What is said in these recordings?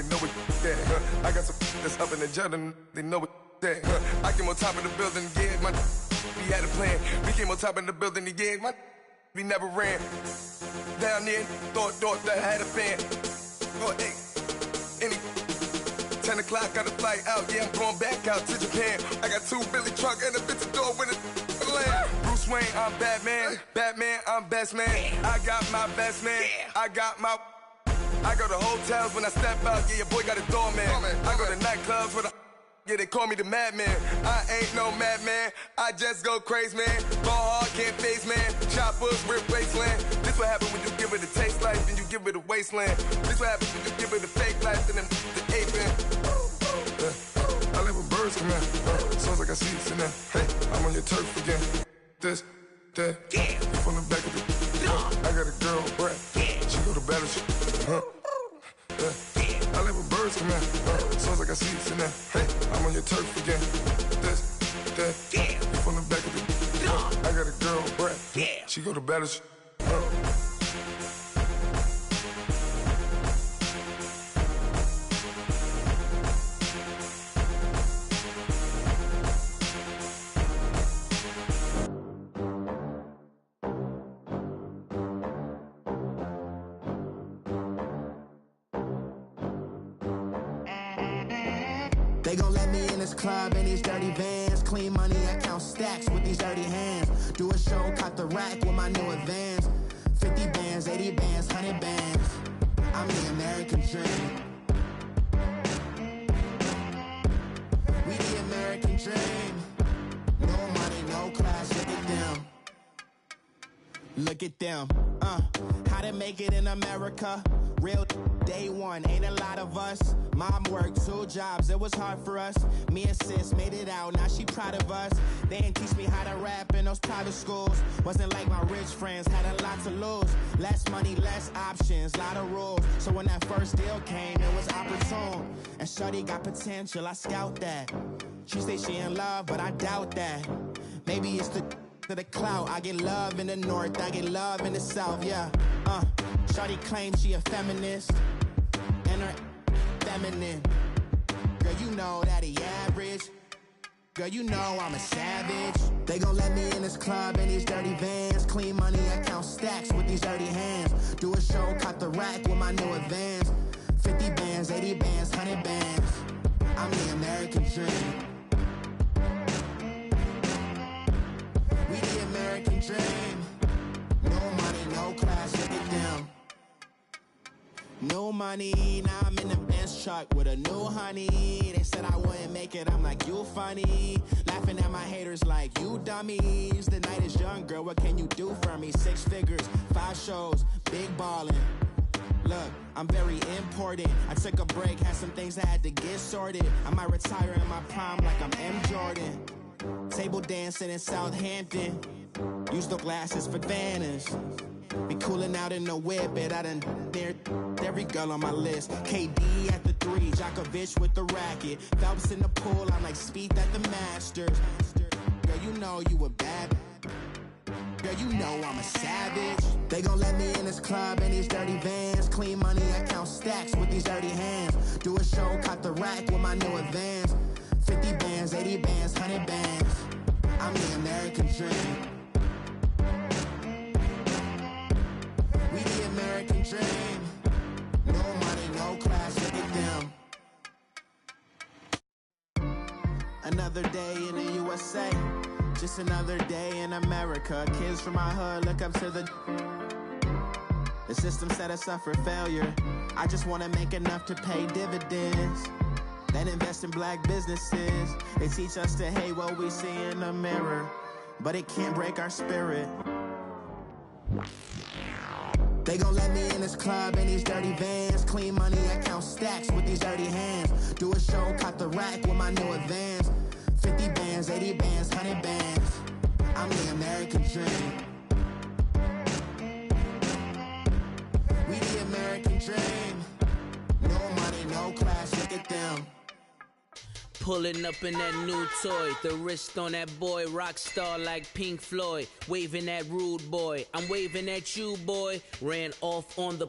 they know it that. I got some that's up in the jungle, they know it that. I came on top of the building, yeah, my we had a plan. We came on top of the building, yeah, my we never ran. Down there, thought that I had a fan. Oh, hey, any 10 o'clock, got a flight out, yeah, I'm going back out to Japan. I got 2 Billy truck and a bitch door with a land. Bruce Wayne, I'm Batman. Batman, I'm best man. I got my best man. I go to hotels when I step out, yeah, your boy got a doorman. I go to nightclubs with a yeah, they call me the madman. I ain't no madman, I just go crazy, man. Ball hard, can't face, man. Choppers, rip wasteland. This what happens when you give it a taste life and you give it a wasteland. This what happens when you give it a fake life and then the aping. I live with birds come in. Sounds like I see it in there. Hey, I'm on your turf again. This, that, yeah. From the back of the I got a girl, Brett. Yeah. She go to battleship. I live with birds come in. Sounds like I see it in there. Hey, I'm on your turf again. This, that, yeah. From the back of the I got a girl, Brett. Yeah. She go to battleship. They gon' let me in this club in these dirty vans. Clean money, I count stacks with these dirty hands. Do a show, caught the rack with my new advance. 50 bands, 80 bands, 100 bands. I'm the American dream. We the American dream. No money, no class, look at them. Look at them, how to make it in America. Real day one, ain't a lot of us. Mom worked 2 jobs, it was hard for us. Me and sis made it out, now she proud of us. They didn't teach me how to rap in those private schools. Wasn't like my rich friends, had a lot to lose. Less money, less options, lot of rules. So when that first deal came, it was opportune. And shorty got potential, I scout that. She say she in love, but I doubt that. Maybe it's the clout. I get love in the north, I get love in the south, yeah. Shorty claims she a feminist, and her feminine. Girl, you know that he average. Girl, you know I'm a savage. They gon' let me in this club in these dirty vans. Clean money, I count stacks with these dirty hands. Do a show, caught the rack with my new advance. 50 bands, 80 bands, 100 bands. I'm the American dream. We the American dream. No money, no class, look at them. No money, now I'm in the Benz truck with a new honey. They said I wouldn't make it, I'm like, you funny. Laughing at my haters like, you dummies. The night is young, girl, what can you do for me? 6 figures, 5 shows, big ballin'. Look, I'm very important. I took a break, had some things I had to get sorted. I might retire in my prime like I'm M. Jordan. Table dancing in Southampton. Use the glasses for Vannas. Be cooling out in the whip, but I done dared every girl on my list. KD at the 3, Djokovic with the racket. Phelps in the pool, I'm like Speed at the Masters. Girl, you know you a bad. Girl, you know I'm a savage. They gon' let me in this club in these dirty vans. Clean money, I count stacks with these dirty hands. Do a show, caught the rack with my new advance. 50 bands, 80 bands, 100 bands. I'm the American dream. We the American dream. No money, no class, look at them. Another day in the USA. Just another day in America. Kids from my hood look up to the system set us up for failure. I just wanna make enough to pay dividends. Then invest in black businesses. They teach us to hate what we see in the mirror, but it can't break our spirit. They gon' let me in this club in these dirty vans. Clean money, I count stacks with these dirty hands. Do a show, caught the rack with my new advance. 50 bands, 80 bands, 100 bands. I'm the American dream. We the American dream. No money, no class, look at them. Pulling up in that new toy, the wrist on that boy, rock star like Pink Floyd, waving at rude boy, I'm waving at you boy, ran off on the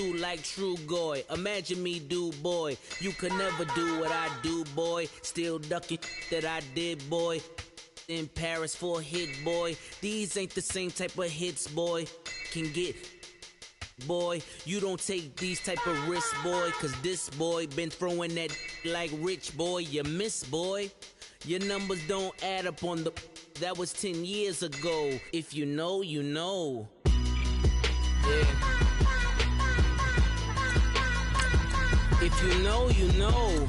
attitude like True Goy. Imagine me, dude, boy. You could never do what I do, boy. Still ducking that I did, boy. In Paris for a hit, boy. These ain't the same type of hits, boy. Can get, boy. You don't take these type of risks, boy. Cause this boy been throwing that like Rich, boy. You miss, boy. Your numbers don't add up on the... That was 10 years ago. If you know, you know. Yeah. If you know, you know.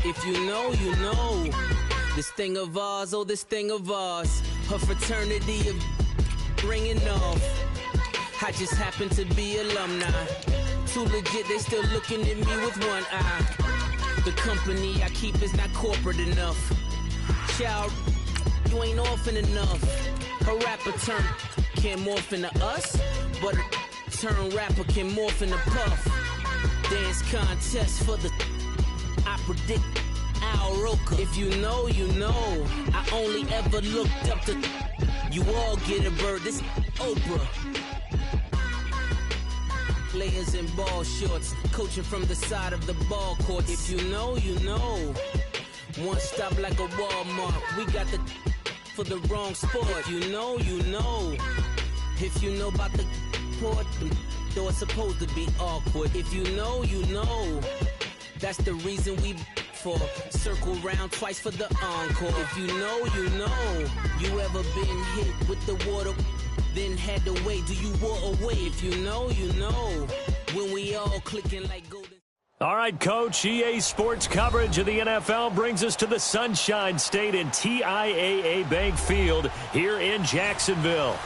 If you know, you know. This thing of ours, oh, this thing of ours. Her fraternity of ringing off. I just happen to be alumni. Too legit, they still looking at me with one eye. The company I keep is not corporate enough. Child, you ain't orphan enough. A rapper turn can't morph into us, but a turn rapper can morph into Puff. Dance contest for the... I predict Al Roker. If you know, you know. I only ever looked up to... You all get a bird, this Oprah. Players in ball shorts, coaching from the side of the ball court. If you know, you know. One stop like a Walmart. We got the for the wrong sport. If you know, you know. If you know about the port, though it's supposed to be awkward. If you know, you know. That's the reason we for circle round twice for the encore. If you know, you know. You ever been hit with the water? Then had to wait, do you walk away? If you know, you know. When we all clicking like golden. All right, Coach, EA Sports coverage of the NFL brings us to the Sunshine State in TIAA Bank Field here in Jacksonville.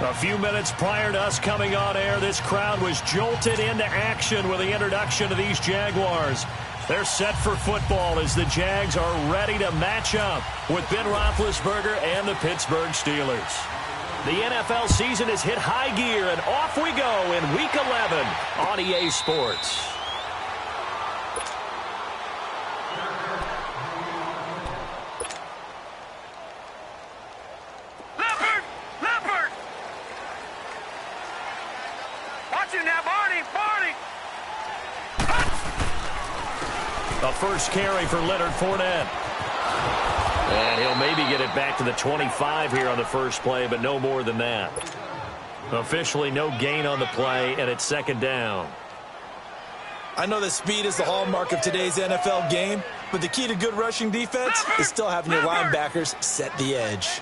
A few minutes prior to us coming on air, this crowd was jolted into action with the introduction of these Jaguars. They're set for football as the Jags are ready to match up with Ben Roethlisberger and the Pittsburgh Steelers. The NFL season has hit high gear, and off we go in Week 11 on EA Sports. Leopard! Watch him now, Barney! A first carry for Leonard Fournette. And he'll maybe get it back to the 25 here on the first play, but no more than that. Officially no gain on the play, and it's second down. I know that speed is the hallmark of today's NFL game, but the key to good rushing defense is still having your linebackers set the edge.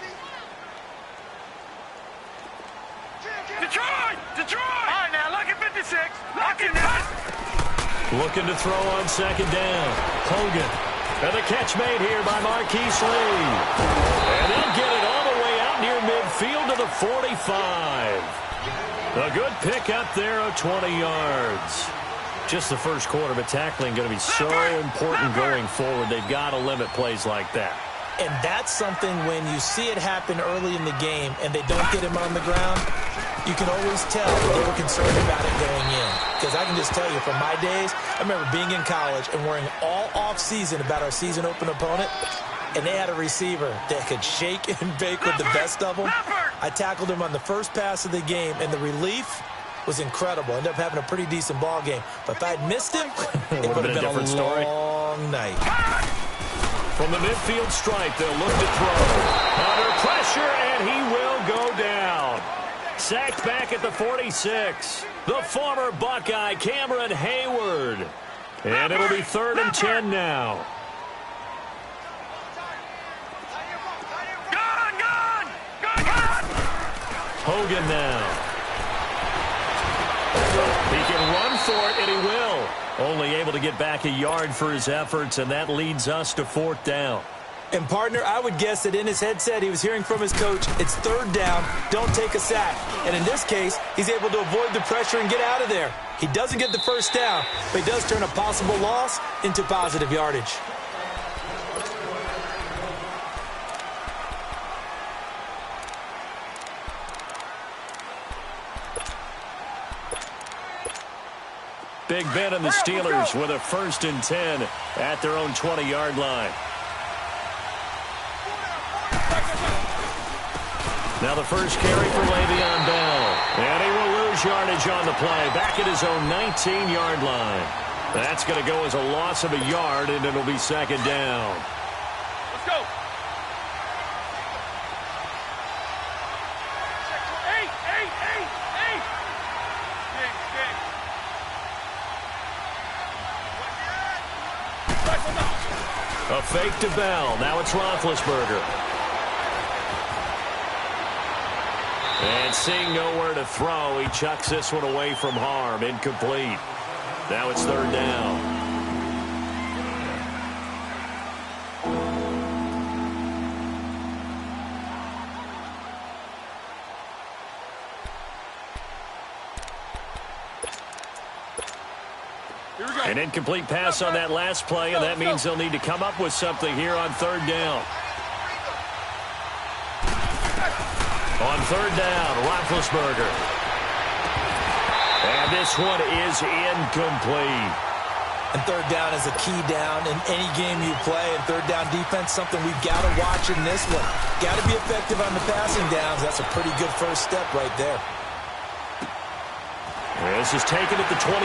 Detroit! All right, now, look at 56. Lock it now. Looking to throw on second down. Hogan. And the catch made here by Marquise Lee. And they'll get it all the way out near midfield to the 45. A good pick up there of 20 yards. Just the first quarter, but tackling going to be so important going forward. They've got to limit plays like that. And that's something when you see it happen early in the game and they don't get him on the ground, you can always tell that they were concerned about it going in. Because I can just tell you, from my days, I remember being in college and worrying all off-season about our season open opponent, and they had a receiver that could shake and bake with the best of them. I tackled him on the first pass of the game, and the relief was incredible. Ended up having a pretty decent ball game. But if I'd missed him, it would have been a different long night. From the midfield stripe, they'll look to throw. Under pressure, and he will go down. Sacked back at the 46. The former Buckeye, Cameron Hayward. And it'll be 3rd and 10 now. Gone! Hogan now. He can run for it, and he will. Only able to get back a yard for his efforts, and that leads us to 4th down. And, partner, I would guess that in his headset he was hearing from his coach, it's 3rd down, don't take a sack. And in this case, he's able to avoid the pressure and get out of there. He doesn't get the first down, but he does turn a possible loss into positive yardage. Big Ben and the Steelers with a 1st and 10 at their own 20-yard line. Now the first carry for Le'Veon Bell. And he will lose yardage on the play. Back at his own 19-yard line. That's going to go as a loss of a yard, and it'll be second down. Let's go. 8. A fake to Bell. Now it's Roethlisberger. And seeing nowhere to throw, he chucks this one away from harm. Incomplete. Now it's third down. Here we go. An incomplete pass on that last play, and that means they'll need to come up with something here on third down. On third down, Roethlisberger. And this one is incomplete. And third down is a key down in any game you play. And third down defense, something we've got to watch in this one. Got to be effective on the passing downs. That's a pretty good first step right there. This is taken at the 23.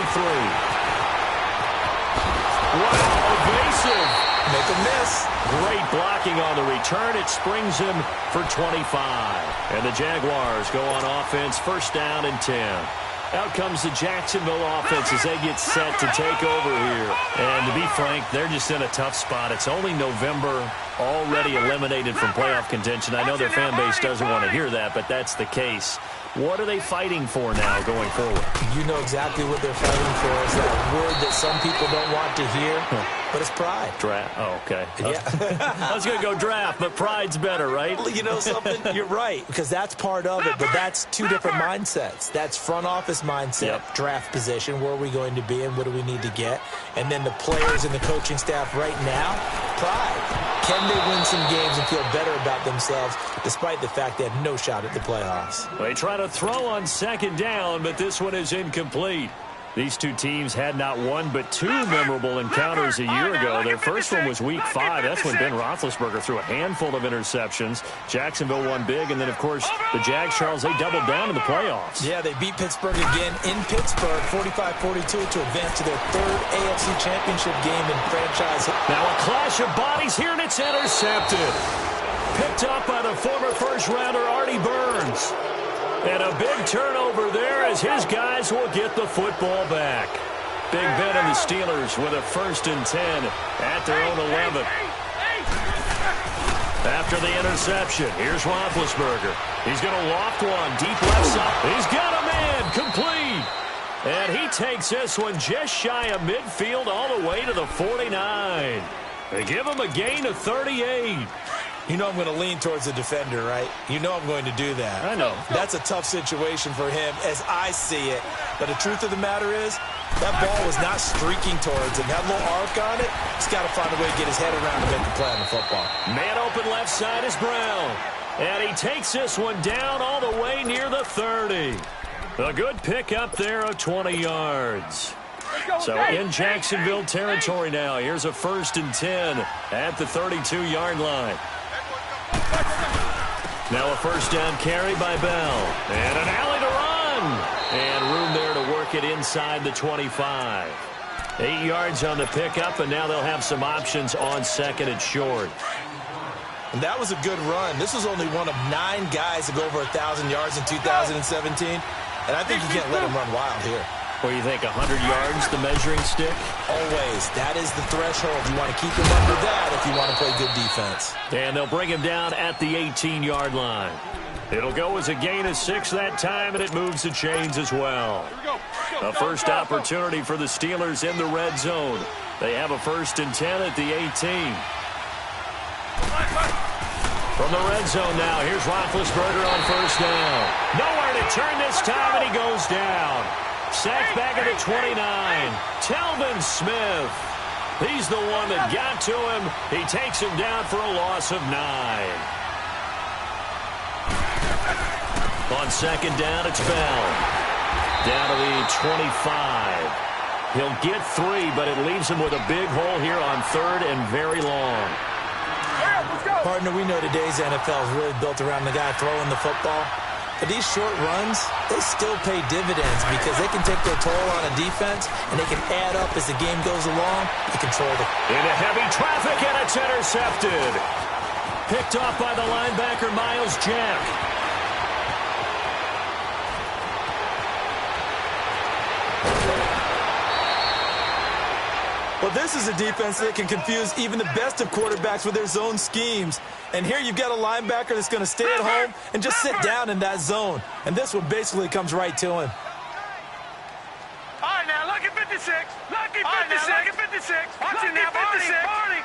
Wow, evasive. Make a miss. Great blocking on the return. It springs him for 25. And the Jaguars go on offense, first down and 10. Out comes the Jacksonville offense as they get set to take over here. And to be frank, they're just in a tough spot. It's only November, already eliminated from playoff contention. I know their fan base doesn't want to hear that, but that's the case. What are they fighting for now going forward? You know exactly what they're fighting for. Is that word that some people don't want to hear, but it's pride. Draft. Oh, okay. Yeah. I was going to go draft, but pride's better, right? You know something? You're right, because that's part of it, but that's two different mindsets. That's front office mindset, draft position, where are we going to be and what do we need to get? And then the players and the coaching staff right now, pride. Can they win some games and feel better about themselves despite the fact they have no shot at the playoffs? They try to throw on second down, but this one is incomplete. These two teams had not one but two memorable encounters a year ago. Their first one was Week 5. That's when Ben Roethlisberger threw a handful of interceptions. Jacksonville won big, and then, of course, the Jags, Charles, they doubled down in the playoffs. Yeah, they beat Pittsburgh again in Pittsburgh, 45-42, to advance to their third AFC Championship game in franchise. Now a clash of bodies here, and it's intercepted. Picked up by the former first-rounder Artie Burns. And a big turnover there as his guys will get the football back. Big Ben and the Steelers with a 1st and 10 at their own 11. After the interception, here's Roethlisberger. He's going to loft one deep left side. He's got a man complete. And he takes this one just shy of midfield all the way to the 49. They give him a gain of 38. You know I'm going to lean towards the defender, right? You know I'm going to do that. I know. That's a tough situation for him as I see it. But the truth of the matter is, that ball was not streaking towards him. That little arc on it, he's got to find a way to get his head around and make a play on the football. Man open left side is Brown. And he takes this one down all the way near the 30. A good pick up there of 20 yards. So in Jacksonville territory now. Here's a 1st and 10 at the 32-yard line. Now a first down carry by Bell. And an alley to run. And room there to work it inside the 25. 8 yards on the pickup, and now they'll have some options on second and short. And that was a good run. This was only one of 9 guys to go over 1,000 yards in 2017. And I think you can't let him run wild here. What do you think, 100 yards, the measuring stick? Always. That is the threshold. You want to keep him under that if you want to play good defense. And they'll bring him down at the 18-yard line. It'll go as a gain of 6 that time, and it moves the chains as well. A first opportunity for the Steelers in the red zone. They have a 1st and 10 at the 18. From the red zone now, here's Roethlisberger on first down. Nowhere to turn this time, and he goes down. Sacked back at the 29. Telvin Smith. He's the one that got to him. He takes him down for a loss of 9. On second down, it's Bell. Down to the 25. He'll get 3, but it leaves him with a big hole here on 3rd and very long. Let's go. Partner, we know today's NFL is really built around the guy throwing the football. But these short runs, they still pay dividends because they can take their toll on a defense, and they can add up as the game goes along and control the... Into heavy traffic, and it's intercepted. Picked off by the linebacker, Miles Jack. Well, this is a defense that can confuse even the best of quarterbacks with their zone schemes. And here you've got a linebacker that's going to stay at home and just sit down in that zone. And this one basically comes right to him. All right, now, look at 56. Look at 56. Look at 56. Watch it now, 56. Barney.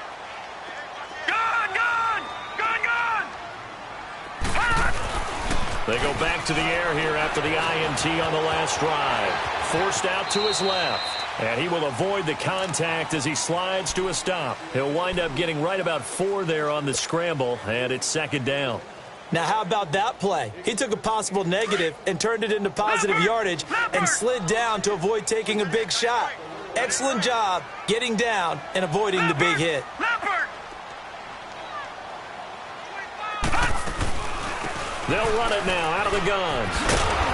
Gone, gone. Gone, gone. They go back to the air here after the INT on the last drive. Forced out to his left. And he will avoid the contact as he slides to a stop. He'll wind up getting right about 4 there on the scramble, and it's second down. Now, how about that play? He took a possible negative and turned it into positive yardage and slid down to avoid taking a big shot. Excellent job getting down and avoiding the big hit. They'll run it now out of the guns.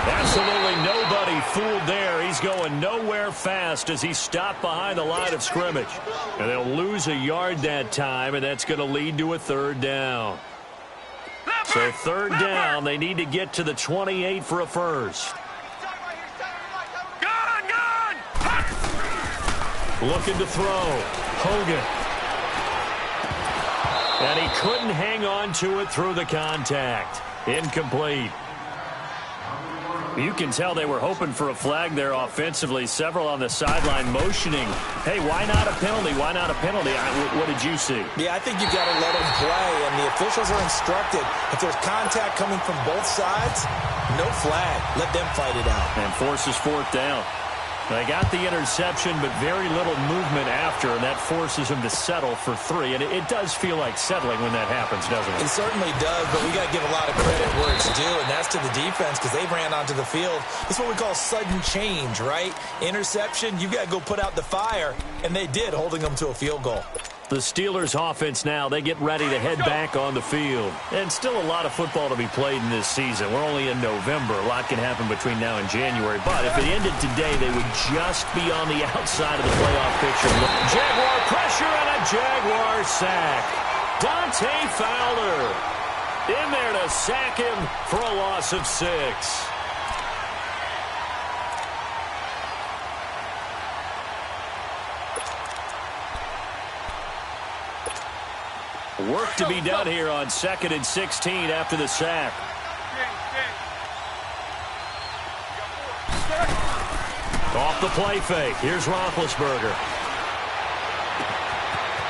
Absolutely nobody fooled there. He's going nowhere fast as he stopped behind the line of scrimmage. And they'll lose a yard that time, and that's going to lead to a third down. So third down, they need to get to the 28 for a first. Looking to throw. Hogan. And he couldn't hang on to it through the contact. Incomplete. You can tell they were hoping for a flag there offensively. Several on the sideline motioning. Hey, why not a penalty? Why not a penalty? What did you see? Yeah, I think you've got to let them play, and the officials are instructed. If there's contact coming from both sides, no flag. Let them fight it out. And forces fourth down. They got the interception, but very little movement after, and that forces him to settle for 3. And it does feel like settling when that happens, doesn't it? It certainly does, but we got to give a lot of credit where it's due, and that's to the defense because they ran onto the field. It's what we call sudden change, right? Interception, you got to go put out the fire, and they did, holding them to a field goal. The Steelers offense now, they get ready to head back on the field. And still a lot of football to be played in this season. We're only in November. A lot can happen between now and January. But if it ended today, they would just be on the outside of the playoff picture. Jaguar pressure and a Jaguar sack. Dante Fowler in there to sack him for a loss of 6. Work to be done here on 2nd and 16 after the sack. Off the play fake. Here's Roethlisberger.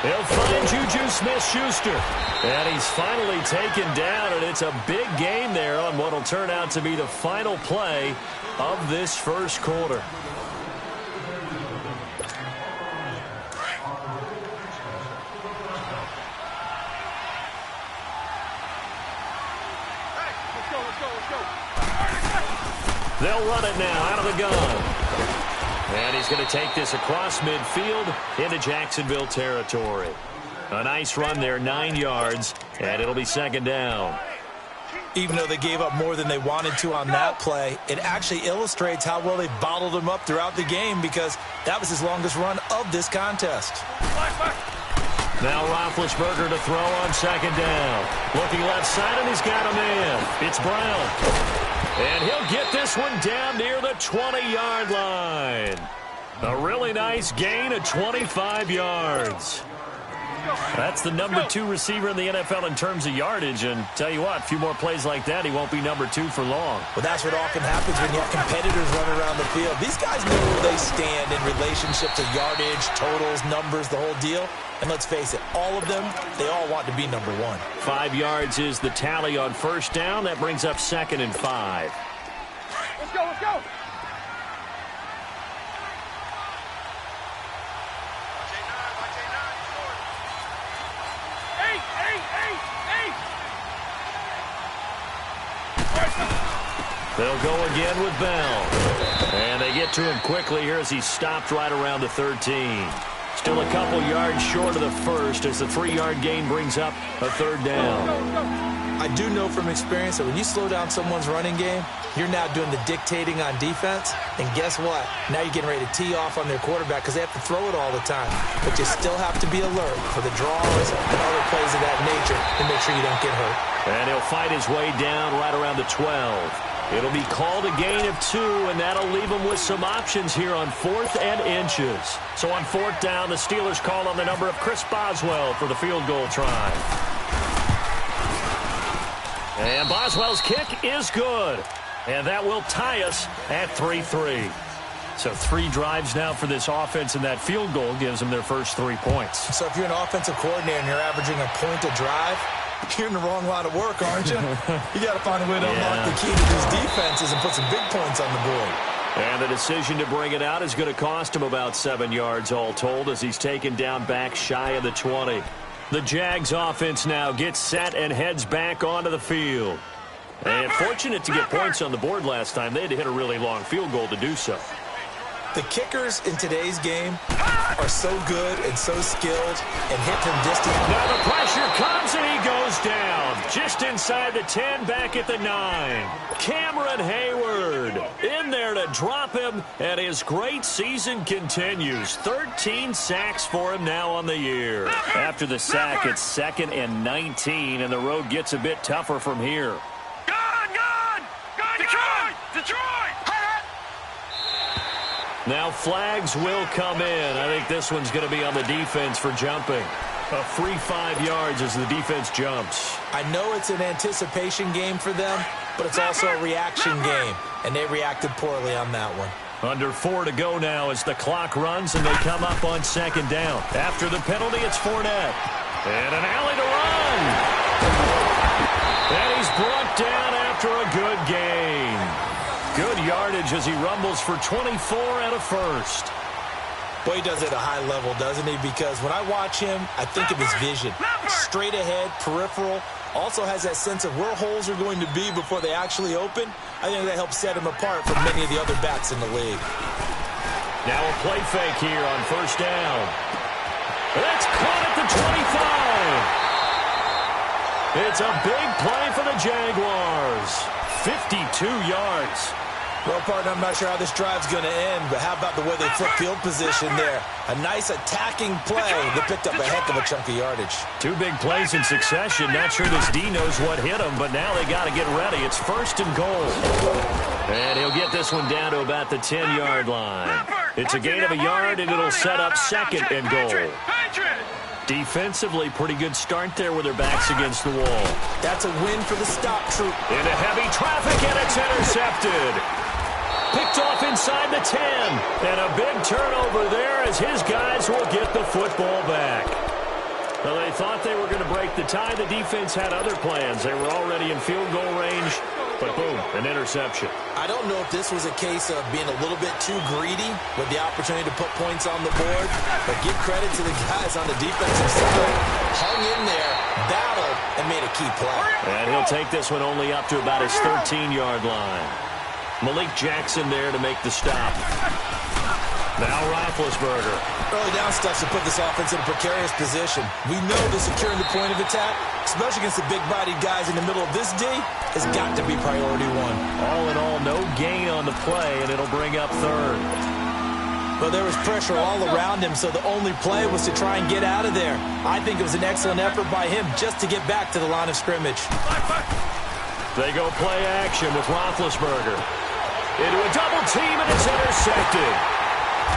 He'll find Juju Smith-Schuster. And he's finally taken down, and it's a big gain there on what will turn out to be the final play of this first quarter. They'll run it now out of the gun. And he's going to take this across midfield into Jacksonville territory. A nice run there, 9 yards, and it'll be second down. Even though they gave up more than they wanted to on that play, it actually illustrates how well they bottled them up throughout the game because that was his longest run of this contest. Now Roethlisberger to throw on second down. Looking left side, and he's got a man. It's Brown. And he'll get this one down near the 20-yard line. A really nice gain of 25 yards. That's the number 2 receiver in the NFL in terms of yardage. And tell you what, a few more plays like that, he won't be number 2 for long. Well, that's what often happens when you have competitors running around the field. These guys know where they stand in relationship to yardage, totals, numbers, the whole deal. And let's face it, all of them, they all want to be number 1. 5 yards is the tally on first down. That brings up 2nd and 5. Let's go, let's go. They'll go again with Bell. And they get to him quickly here as he stopped right around the 13. Still a couple yards short of the first as the 3-yard gain brings up a third down. I do know from experience that when you slow down someone's running game, you're now doing the dictating on defense. And guess what? Now you're getting ready to tee off on their quarterback because they have to throw it all the time. But you still have to be alert for the draws and other plays of that nature to make sure you don't get hurt. And he'll fight his way down right around the 12. It'll be called a gain of 2, and that'll leave him with some options here on 4th and inches. So on 4th down, the Steelers call on the number of Chris Boswell for the field goal try. And Boswell's kick is good. And that will tie us at 3-3. So 3 drives now for this offense, and that field goal gives them their first 3 points. So if you're an offensive coordinator and you're averaging a point a drive, you're in the wrong line of work, aren't you? You got to find a way to unlock the key to these defenses and put some big points on the board. And the decision to bring it out is going to cost him about 7 yards all told as he's taken down back shy of the 20. The Jags offense now gets set and heads back onto the field. And fortunate to get points on the board last time. They had to hit a really long field goal to do so. The kickers in today's game are so good and so skilled and hit from distance. Now the pressure comes and he goes down. Just inside the 10, back at the 9. Cameron Hayward in there to drop him, and his great season continues. 13 sacks for him now on the year. After the sack, it's 2nd and 19, and the road gets a bit tougher from here. Detroit! Now flags will come in. I think this one's going to be on the defense for jumping. A free 5 yards as the defense jumps. I know it's an anticipation game for them, but it's also a reaction game, and they reacted poorly on that one. Under 4 to go now as the clock runs, and they come up on 2nd down. After the penalty, it's Fournette. And an alley to run. And he's brought down after a good gain. Good yardage as he rumbles for 24 and a first. Boy, he does it at a high level, doesn't he? Because when I watch him, I think of his vision. Straight ahead, peripheral. Also has that sense of where holes are going to be before they actually open. I think that helps set him apart from many of the other backs in the league. Now a play fake here on 1st down. That's caught at the 25. It's a big play for the Jaguars. 52 yards. Well, partner, I'm not sure how this drive's going to end, but how about the way they flip field position there? A nice attacking play that picked up a heck of a chunk of yardage. 2 big plays in succession. Not sure this D knows what hit him, but now they got to get ready. It's 1st and goal. And he'll get this one down to about the 10-yard line. It's a gain of a yard, and it'll set up 2nd and goal. Defensively, pretty good start there with their backs against the wall. That's a win for the stop troop. Into heavy traffic, and it's intercepted. Picked off inside the 10. And a big turnover there as his guys will get the football back. Well, they thought they were going to break the tie. The defense had other plans. They were already in field goal range. But boom, an interception. I don't know if this was a case of being a little bit too greedy with the opportunity to put points on the board, but give credit to the guys on the defensive side. Hung in there, battled, and made a key play. And he'll take this one only up to about his 13-yard line. Malik Jackson there to make the stop. Now Roethlisberger. Early down stuff to put this offense in a precarious position. We know that securing the point of attack, especially against the big-bodied guys in the middle of this D, has got to be priority 1. All in all, no gain on the play, and it'll bring up 3rd. Well, there was pressure all around him, so the only play was to try and get out of there. I think it was an excellent effort by him just to get back to the line of scrimmage. They go play action with Roethlisberger. Into a double team, and it's intercepted.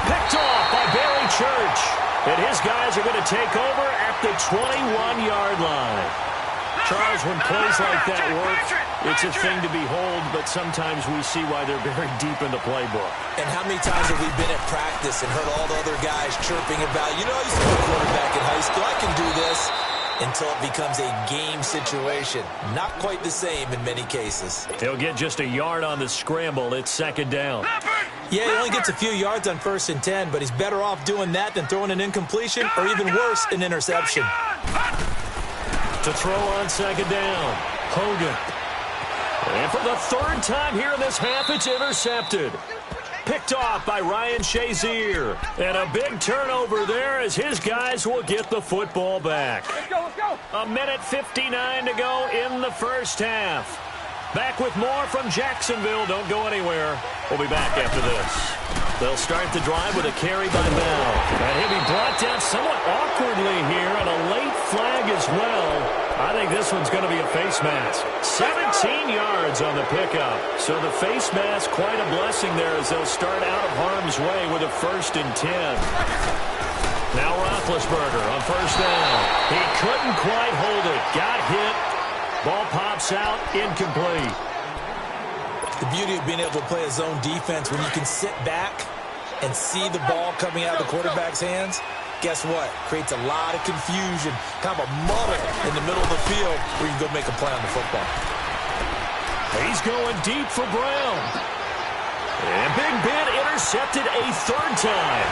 Picked off by Barry Church. And his guys are going to take over at the 21-yard line. Charles, when plays like that work, it's a thing to behold, but sometimes we see why they're very deep in the playbook. And how many times have we been at practice and heard all the other guys chirping about, you know, I used to be a quarterback in high school, I can do this, until it becomes a game situation. Not quite the same in many cases. He'll get just a yard on the scramble. It's 2nd down. Yeah, he only gets a few yards on 1st and 10, but he's better off doing that than throwing an incompletion or even worse, an interception. To throw on 2nd down, Hogan. And for the 3rd time here in this half, it's intercepted. Picked off by Ryan Shazier. And a big turnover there as his guys will get the football back. Let's go, let's go. A minute 59 to go in the first half. Back with more from Jacksonville. Don't go anywhere. We'll be back after this. They'll start the drive with a carry by Bell. And he'll be brought down somewhat awkwardly here, and a late flag as well. I think this one's going to be a face mask. 17 yards on the pickup. So the face mask, quite a blessing there as they'll start out of harm's way with a 1st and 10. Now Roethlisberger on 1st down. He couldn't quite hold it. Got hit. Ball pops out, incomplete. The beauty of being able to play a zone defense when you can sit back and see the ball coming out of the quarterback's hands, guess what? Creates a lot of confusion, kind of a muddle in the middle of the field where you can go make a play on the football. He's going deep for Brown. And Big Ben intercepted a 3rd time.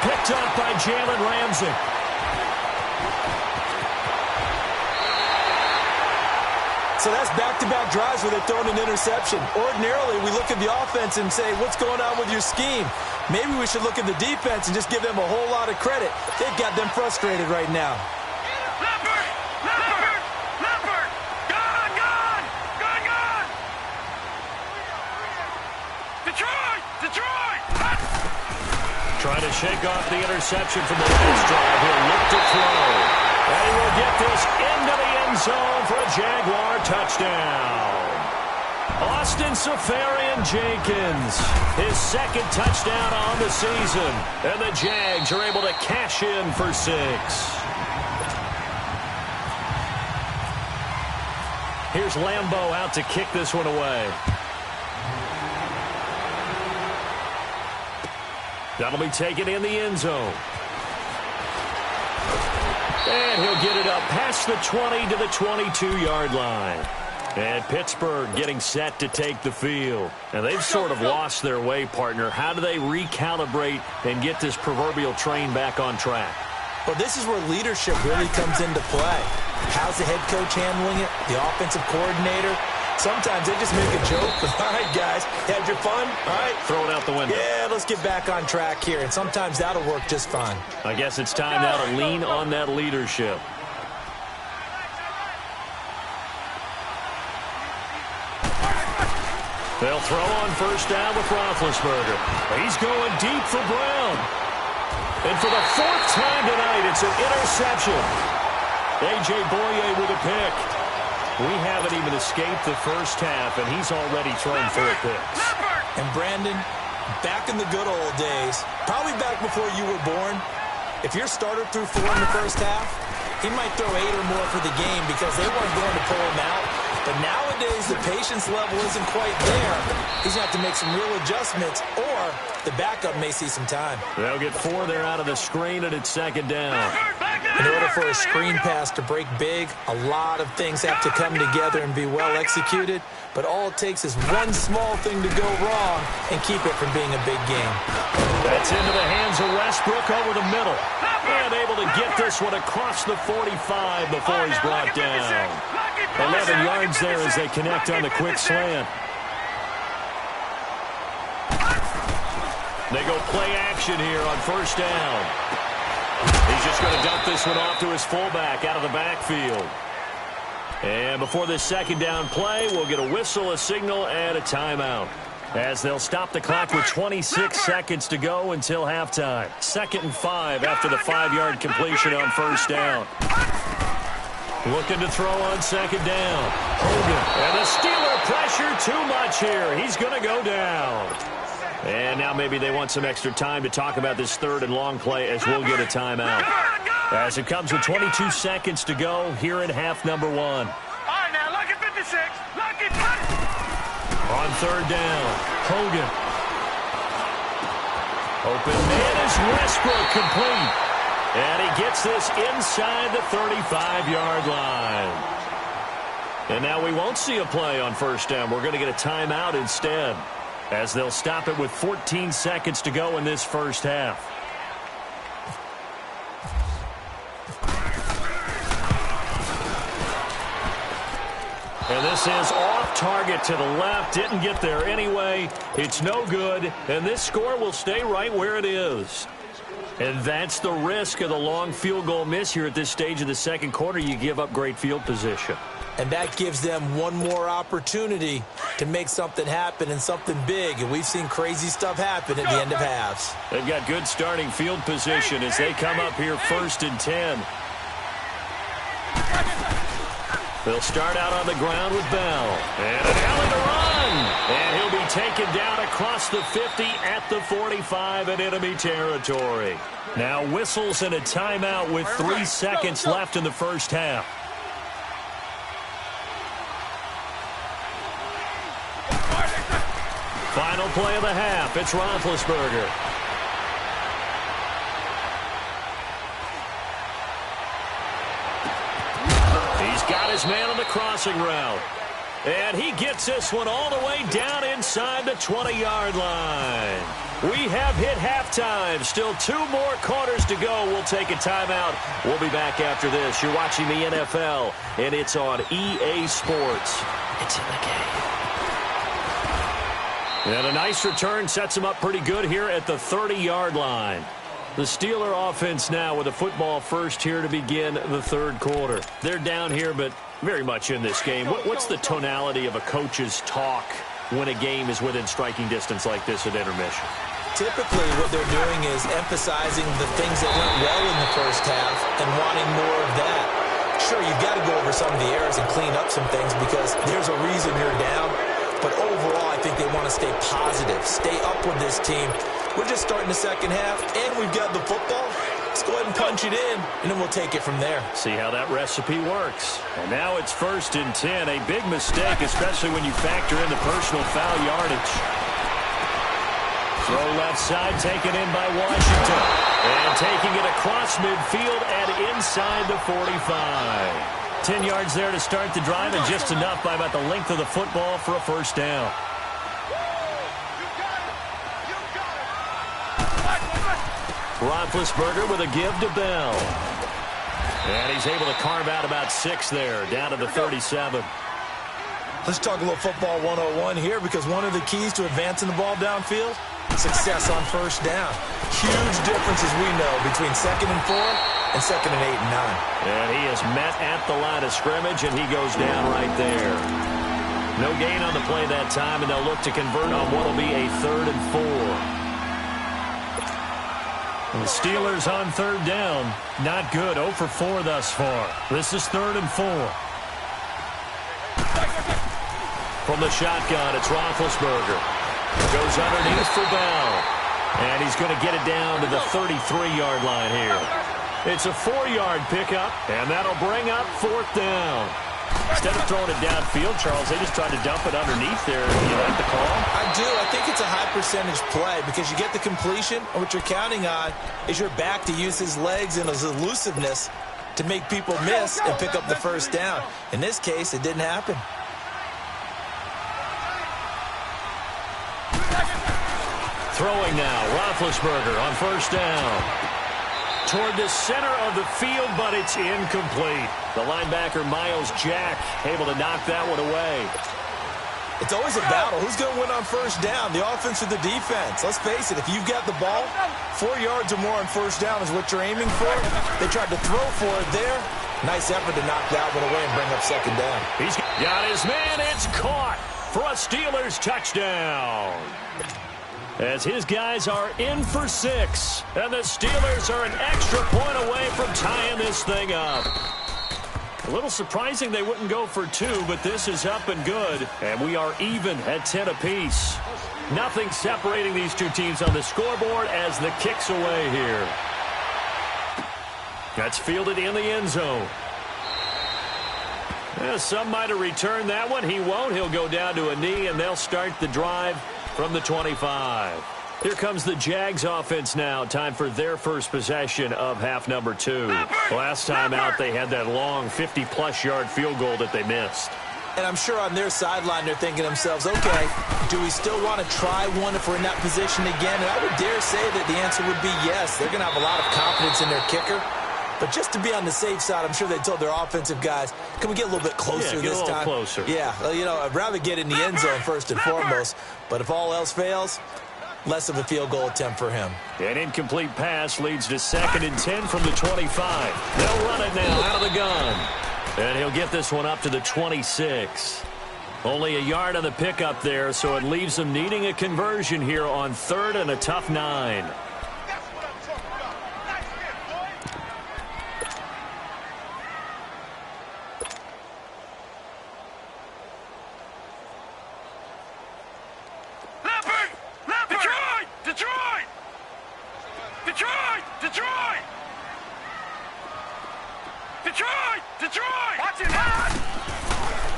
Picked up by Jalen Ramsey. So that's back-to-back drives where they're throwing an interception. Ordinarily, we look at the offense and say, what's going on with your scheme? Maybe we should look at the defense and just give them a whole lot of credit. They've got them frustrated right now. Leopard! Leopard! Leopard! Gone! Gone! Gone! Gone! Detroit! Detroit! Trying to shake off the interception from the last drive. He'll look to throw. And he will get this into the end zone for a Jaguar touchdown. Austin Seferian-Jenkins, his 2nd touchdown on the season. And the Jags are able to cash in for 6. Here's Lambeau out to kick this one away. That'll be taken in the end zone. And he'll get it up past the 20 to the 22-yard line. And Pittsburgh getting set to take the field. And they've sort of lost their way, partner. How do they recalibrate and get this proverbial train back on track? Well, this is where leadership really comes into play. How's the head coach handling it? The offensive coordinator? Sometimes they just make a joke. All right, guys, had your fun? All right. Throw it out the window. Yeah, let's get back on track here. And sometimes that'll work just fine. I guess it's time now to lean on that leadership. They'll throw on 1st down with Roethlisberger. He's going deep for Brown. And for the 4th time tonight, it's an interception. A.J. Boye with a pick. We haven't even escaped the first half, and he's already thrown 4 picks. And Brandon, back in the good old days, probably back before you were born, if your starter threw 4 in the first half, he might throw 8 or more for the game because they weren't going to pull him out. But nowadays, the patience level isn't quite there. He's going to have to make some real adjustments, or the backup may see some time. They'll get 4 there out of the screen, and it's 2nd down. In order for a screen pass to break big, a lot of things have to come together and be well executed. But all it takes is one small thing to go wrong and keep it from being a big game. That's into the hands of Westbrook over the middle. And able to get this one across the 45 before he's brought down. 11 yards there as they connect on the quick slant. They go play action here on 1st down. He's just going to dump this one off to his fullback out of the backfield. And before this 2nd down play, we'll get a whistle, a signal, and a timeout. As they'll stop the clock with 26 seconds to go until halftime. 2nd and 5 after the 5-yard completion on 1st down. Looking to throw on 2nd down. Hogan. And the Steeler pressure too much here. He's going to go down. And now maybe they want some extra time to talk about this 3rd and long play as we'll get a timeout. As it comes with 22 seconds to go here in half number 1. All right, now, lucky 56. Lucky 50. On 3rd down, Hogan. Open man is Westbrook, complete. And he gets this inside the 35-yard line. And now we won't see a play on 1st down. We're going to get a timeout instead, as they'll stop it with 14 seconds to go in this first half. And this is off target to the left. Didn't get there anyway. It's no good. And this score will stay right where it is. And that's the risk of the long field goal miss here at this stage of the second quarter. You give up great field position. And that gives them one more opportunity to make something happen and something big. And we've seen crazy stuff happen at the end of halves. They've got good starting field position as they come up here 1st and 10. They'll start out on the ground with Bell. And an alley to run. And he'll be taken down across the 50 at the 45 in enemy territory. Now whistles and a timeout with 3 seconds left in the first half. Final play of the half. It's Roethlisberger. He's got his man on the crossing route. And he gets this one all the way down inside the 20-yard line. We have hit halftime. Still 2 more quarters to go. We'll take a timeout. We'll be back after this. You're watching the NFL, and it's on EA Sports. It's in the game. And a nice return sets him up pretty good here at the 30-yard line. The Steeler offense now with a football first here to begin the third quarter. They're down here, but very much in this game. What's the tonality of a coach's talk when a game is within striking distance like this at intermission? Typically, what they're doing is emphasizing the things that went well in the first half and wanting more of that. Sure, you've got to go over some of the errors and clean up some things because there's a reason you're down. But overall, I think they want to stay positive, stay up with this team. We're just starting the second half, and we've got the football. Let's go ahead and punch it in, and then we'll take it from there. See how that recipe works. And now it's 1st and 10. A big mistake, especially when you factor in the personal foul yardage. Throw left side, taken in by Washington. And taking it across midfield and inside the 45. 10 yards there to start the drive, and just enough by about the length of the football for a first down. Roethlisberger with a give to Bell. And he's able to carve out about 6 there, down to the 37. Let's talk a little football 101 here, because one of the keys to advancing the ball downfield, success on first down. Huge difference, as we know, between 2nd and 4 and 2nd and 8 and 9. And he is met at the line of scrimmage, and he goes down right there. No gain on the play that time, and they'll look to convert on what will be a 3rd and 4. The Steelers on 3rd down. Not good. 0 for 4 thus far. This is 3rd and 4. From the shotgun, it's Roethlisberger. Goes underneath for Bell. And he's going to get it down to the 33-yard line here. It's a 4-yard pickup, and that'll bring up 4th down. Instead of throwing it downfield, Charles, they just tried to dump it underneath there. You like the call? I do. I think it's a high-percentage play because you get the completion, and what you're counting on is your back to use his legs and his elusiveness to make people miss and pick up the first down. In this case, it didn't happen. Throwing now, Roethlisberger on first down. Toward the center of the field, but it's incomplete. The linebacker, Miles Jack, able to knock that one away. It's always a battle. Who's going to win on first down, the offense or the defense? Let's face it, if you've got the ball, 4 yards or more on first down is what you're aiming for. They tried to throw for it there. Nice effort to knock that one away and bring up 2nd down. He's got his man. It's caught for a Steelers touchdown. As his guys are in for 6. And the Steelers are an extra point away from tying this thing up. A little surprising they wouldn't go for 2, but this is up and good. And we are even at 10 apiece. Nothing separating these two teams on the scoreboard as the kick's away here. That's fielded in the end zone. Some might have returned that one. He won't. He'll go down to a knee, and they'll start the drive from the 25. Here comes the Jags offense now. Time for their first possession of half number 2. Last time out, they had that long 50-plus yard field goal that they missed. And I'm sure on their sideline, they're thinking to themselves, okay, do we still want to try one if we're in that position again? And I would dare say that the answer would be yes. They're going to have a lot of confidence in their kicker. But just to be on the safe side, I'm sure they told their offensive guys, can we get a little bit closer this time? Closer. Yeah, I'd rather get in the end zone first and foremost. But if all else fails, less of a field goal attempt for him. An incomplete pass leads to 2nd and 10 from the 25. They'll run it now out of the gun. And he'll get this one up to the 26. Only a yard on the pickup there, so it leaves them needing a conversion here on 3rd and a tough 9.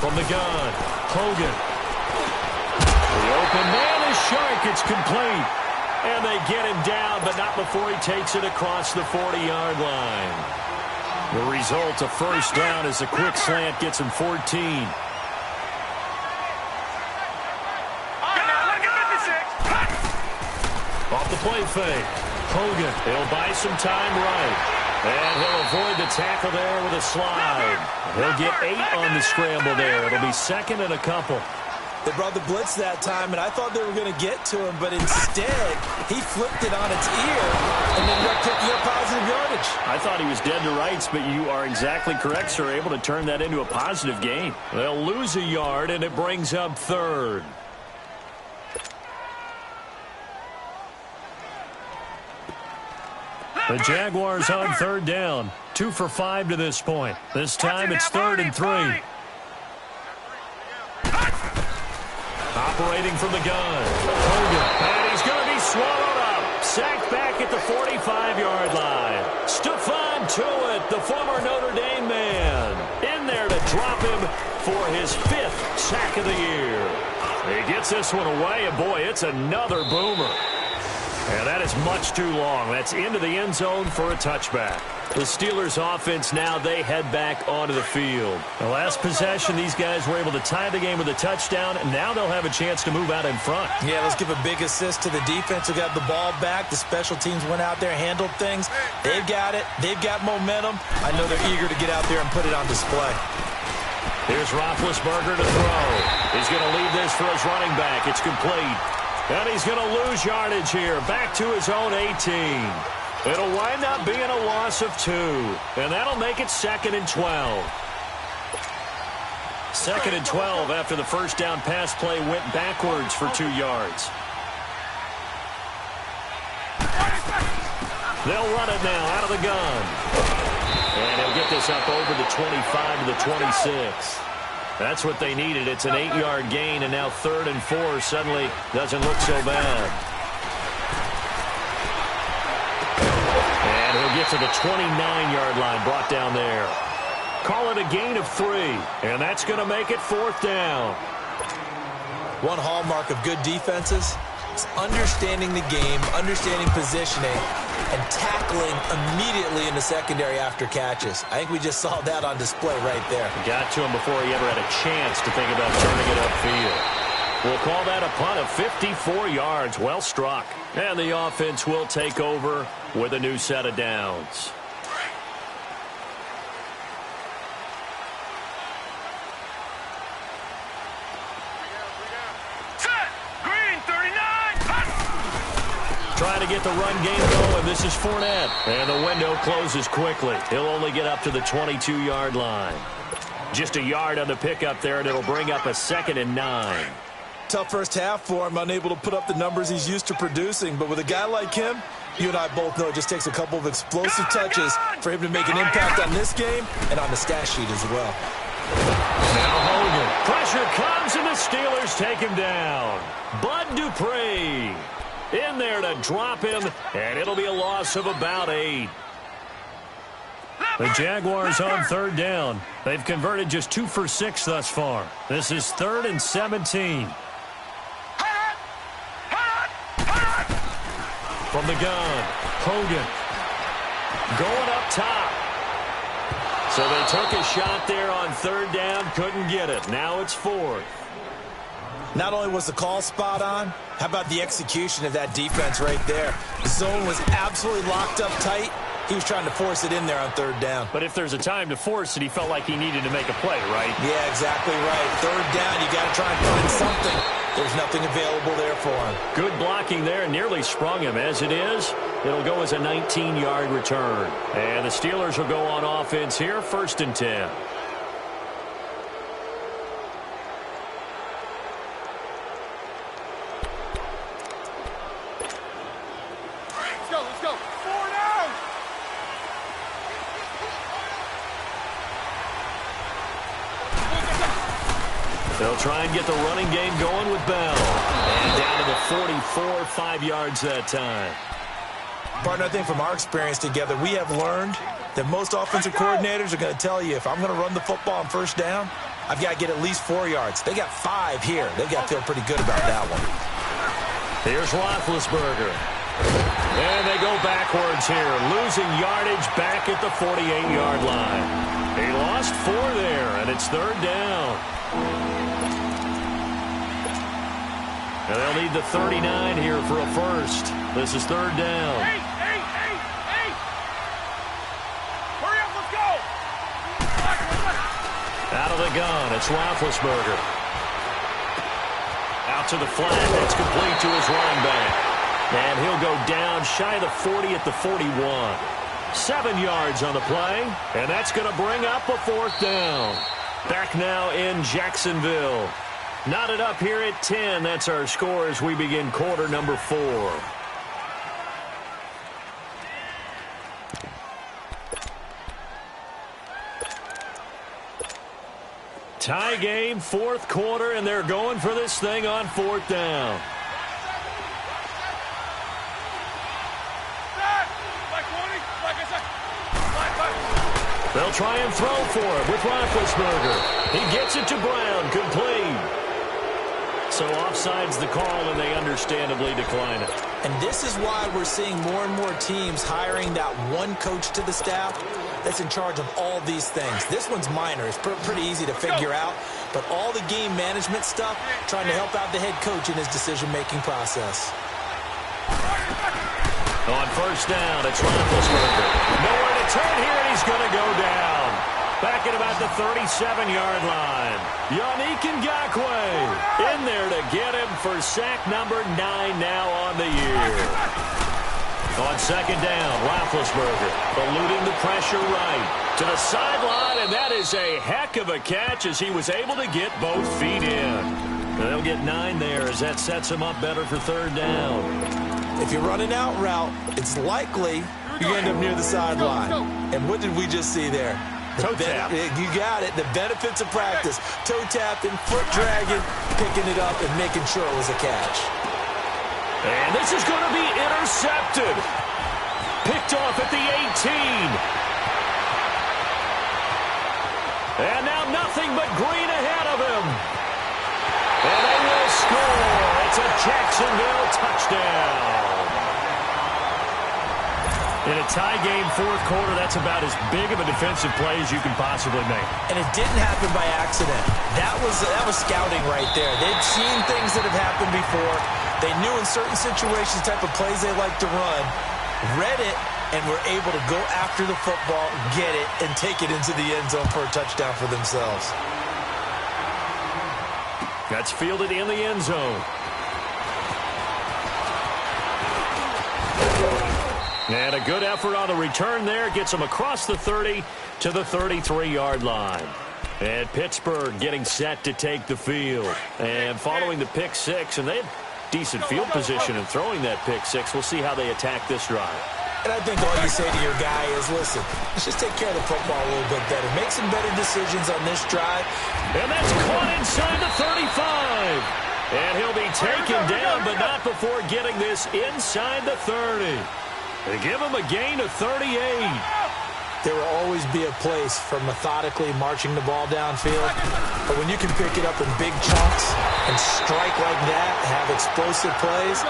From the gun, Hogan. The open man is Shark. It's complete. And they get him down, but not before he takes it across the 40-yard line. The result, a first down, as a quick slant gets him 14. Off the play fake. Hogan, he'll buy some time right. And he'll avoid the tackle there with a slide. He'll get 8 on the scramble there. It'll be 2nd and a couple. They brought the blitz that time, and I thought they were going to get to him, but instead, he flipped it on its ear and ended up picking up positive yardage. I thought he was dead to rights, but you are exactly correct, sir, able to turn that into a positive gain. They'll lose a yard, and it brings up 3rd. The Jaguars on 3rd down. 2 for 5 to this point. This time it's 3rd and 3. Operating from the gun. Hogan. And he's going to be swallowed up. Sacked back at the 45-yard line. Stephon Tuitt, the former Notre Dame man, in there to drop him for his 5th sack of the year. He gets this one away, and boy, it's another boomer. And that is much too long. That's into the end zone for a touchback. The Steelers offense now, they head back onto the field. The last possession, these guys were able to tie the game with a touchdown, and now they'll have a chance to move out in front. Yeah, let's give a big assist to the defense who got the ball back. The special teams went out there, handled things. They've got it. They've got momentum. I know they're eager to get out there and put it on display. Here's Roethlisberger to throw. He's going to leave this for his running back. It's complete. And he's going to lose yardage here, back to his own 18. It'll wind up being a loss of 2, and that'll make it 2nd and 12. 2nd and 12 after the first down pass play went backwards for 2 yards. They'll run it now out of the gun. And he'll get this up over the 25 to the 26. That's what they needed. It's an 8-yard gain, and now 3rd and 4 suddenly doesn't look so bad. And he'll get to the 29-yard line, brought down there. Call it a gain of 3, and that's going to make it 4th down. One hallmark of good defenses is understanding the game, understanding positioning, and tackling immediately in the secondary after catches. I think we just saw that on display right there. Got to him before he ever had a chance to think about turning it upfield. We'll call that a punt of 54 yards. Well struck. And the offense will take over with a new set of downs. Trying to get the run game going. This is Fournette. And the window closes quickly. He'll only get up to the 22-yard line. Just a yard on the pickup there, and it'll bring up a 2nd and 9. Tough first half for him, unable to put up the numbers he's used to producing. But with a guy like him, you and I both know it just takes a couple of explosive touches for him to make an impact on this game and on the stat sheet as well. Now Hogan. Pressure comes, and the Steelers take him down. Bud Dupree in there to drop him, and it'll be a loss of about 8. The Jaguars on 3rd down. They've converted just 2 for 6 thus far. This is 3rd and 17. From the gun, Hogan going up top. So they took a shot there on 3rd down, couldn't get it. Now it's 4th. Not only was the call spot on, how about the execution of that defense right there? The zone was absolutely locked up tight. He was trying to force it in there on third down. But if there's a time to force it, he felt like he needed to make a play, right? Yeah, exactly right. Third down, you got to try and find something. There's nothing available there for him. Good blocking there, nearly sprung him. As it is, it'll go as a 19-yard return. And the Steelers will go on offense here, 1st and 10. Let's go. 4 down. They'll try and get the running game going with Bell. And down to the 44, 5 yards that time. Partner, I think from our experience together, we have learned that most offensive coordinators are going to tell you, if I'm going to run the football on first down, I've got to get at least 4 yards. They got 5 here. They've got to feel pretty good about that one. Here's Roethlisberger. And they go backwards here, losing yardage back at the 48-yard line. He lost 4 there, and it's 3rd down. And they'll need the 39 here for a first. This is 3rd down. Hey! Hurry up, let's go! Out of the gun, it's Roethlisberger. Out to the flat, it's complete to his running back. And he'll go down shy of the 40 at the 41. 7 yards on the play, and that's going to bring up a 4th down. Back now in Jacksonville. Knotted up here at 10. That's our score as we begin quarter number 4. Tie game, 4th quarter, and they're going for this thing on 4th down. They'll try and throw for it with Roethlisberger. He gets it to Brown, complete. So offside's the call, and they understandably decline it. And this is why we're seeing more and more teams hiring that one coach to the staff that's in charge of all these things. This one's minor. It's pretty easy to figure out. But all the game management stuff, trying to help out the head coach in his decision-making process. On first down, it's Roethlisberger. Nowhere to turn here, and he's going to go down. Back at about the 37-yard line. Yannick Ngakoue in there to get him for sack number 9 now on the year. On second down, Roethlisberger eluding the pressure right to the sideline, and that is a heck of a catch as he was able to get both feet in. They'll get 9 there as that sets him up better for 3rd down. If you're running out route, it's likely you end up near the sideline. And what did we just see there? Toe tap. You got it. The benefits of practice. Toe tapping, foot dragging, picking it up, and making sure it was a catch. And this is going to be intercepted. Picked off at the 18. And now nothing but green ahead of him. And they will score. It's a Jacksonville touchdown. In a tie game, 4th quarter, that's about as big of a defensive play as you can possibly make. And it didn't happen by accident. That was scouting right there. They'd seen things that have happened before. They knew in certain situations the type of plays they like to run, read it, and were able to go after the football, get it, and take it into the end zone for a touchdown for themselves. That's fielded in the end zone. And a good effort on the return there. Gets them across the 30 to the 33-yard line. And Pittsburgh getting set to take the field. And following the pick 6, and they had decent field position in throwing that pick 6. We'll see how they attack this drive. And I think all you say to your guy is, listen, let's just take care of the football a little bit better. Make some better decisions on this drive. And that's caught inside the 35. And he'll be taken down, but not before getting this inside the 30. They give him a gain of 38. There will always be a place for methodically marching the ball downfield. But when you can pick it up in big chunks and strike like that, have explosive plays,